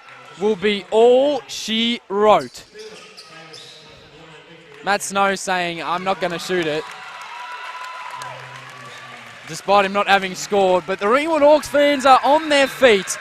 will be all she wrote. Matt Snow saying, I'm not going to shoot it. Despite him not having scored. But the Ringwood Hawks fans are on their feet.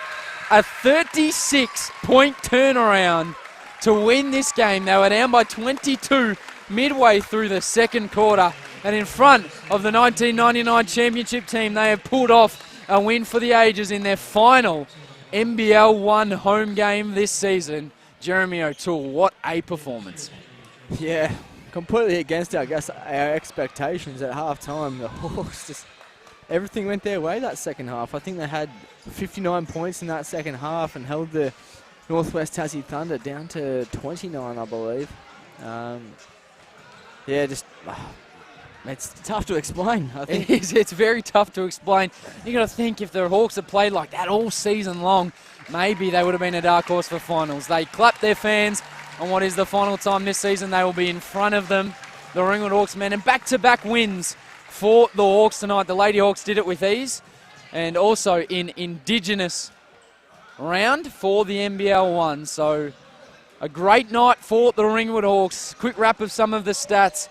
A 36-point turnaround to win this game. They were down by 22 midway through the second quarter. And in front of the 1999 championship team, they have pulled off a win for the ages in their final NBL1 home game this season. Jeremy O'Toole, what a performance. Yeah, completely against, I guess, our expectations at halftime. The Hawks just, everything went their way that second half. I think they had 59 points in that second half and held the Northwest Tassie Thunder down to 29, I believe. Yeah, just... it's tough to explain, I think. It is. It's very tough to explain. You got to think if the Hawks had played like that all season long, maybe they would have been a dark horse for finals. They clapped their fans on what is the final time this season. They will be in front of them, the Ringwood Hawks men, and back-to-back wins for the Hawks tonight. The Lady Hawks did it with ease, and also in Indigenous round for the NBL1. So a great night for the Ringwood Hawks. Quick wrap of some of the stats.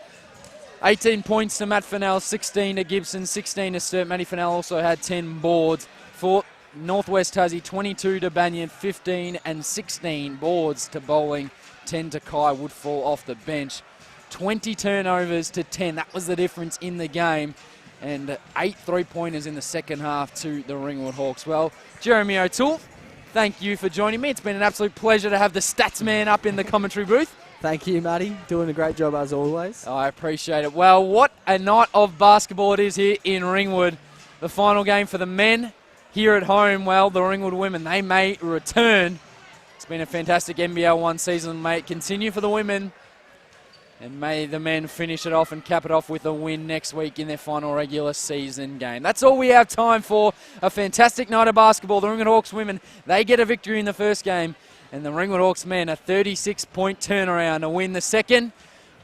18 points to Matt Fennell, 16 to Gibson, 16 to Sturt. Matty Fennell also had 10 boards. For Northwest Tassie, 22 to Banyan, 15 and 16 boards to Bowling, 10 to Kai Woodfall off the bench. 20 turnovers to 10. That was the difference in the game. And 8 3-pointers in the second half to the Ringwood Hawks. Well, Jeremy O'Toole, thank you for joining me. It's been an absolute pleasure to have the stats man up in the commentary booth. Thank you, Matty. Doing a great job as always. I appreciate it. Well, what a night of basketball it is here in Ringwood. The final game for the men here at home. Well, the Ringwood women, they may return. It's been a fantastic NBL1 season, may it continue for the women. And may the men finish it off and cap it off with a win next week in their final regular season game. That's all we have time for. A fantastic night of basketball. The Ringwood Hawks women, they get a victory in the first game. And the Ringwood Hawks men, a 36-point turnaround to win the second.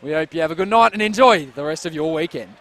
We hope you have a good night and enjoy the rest of your weekend.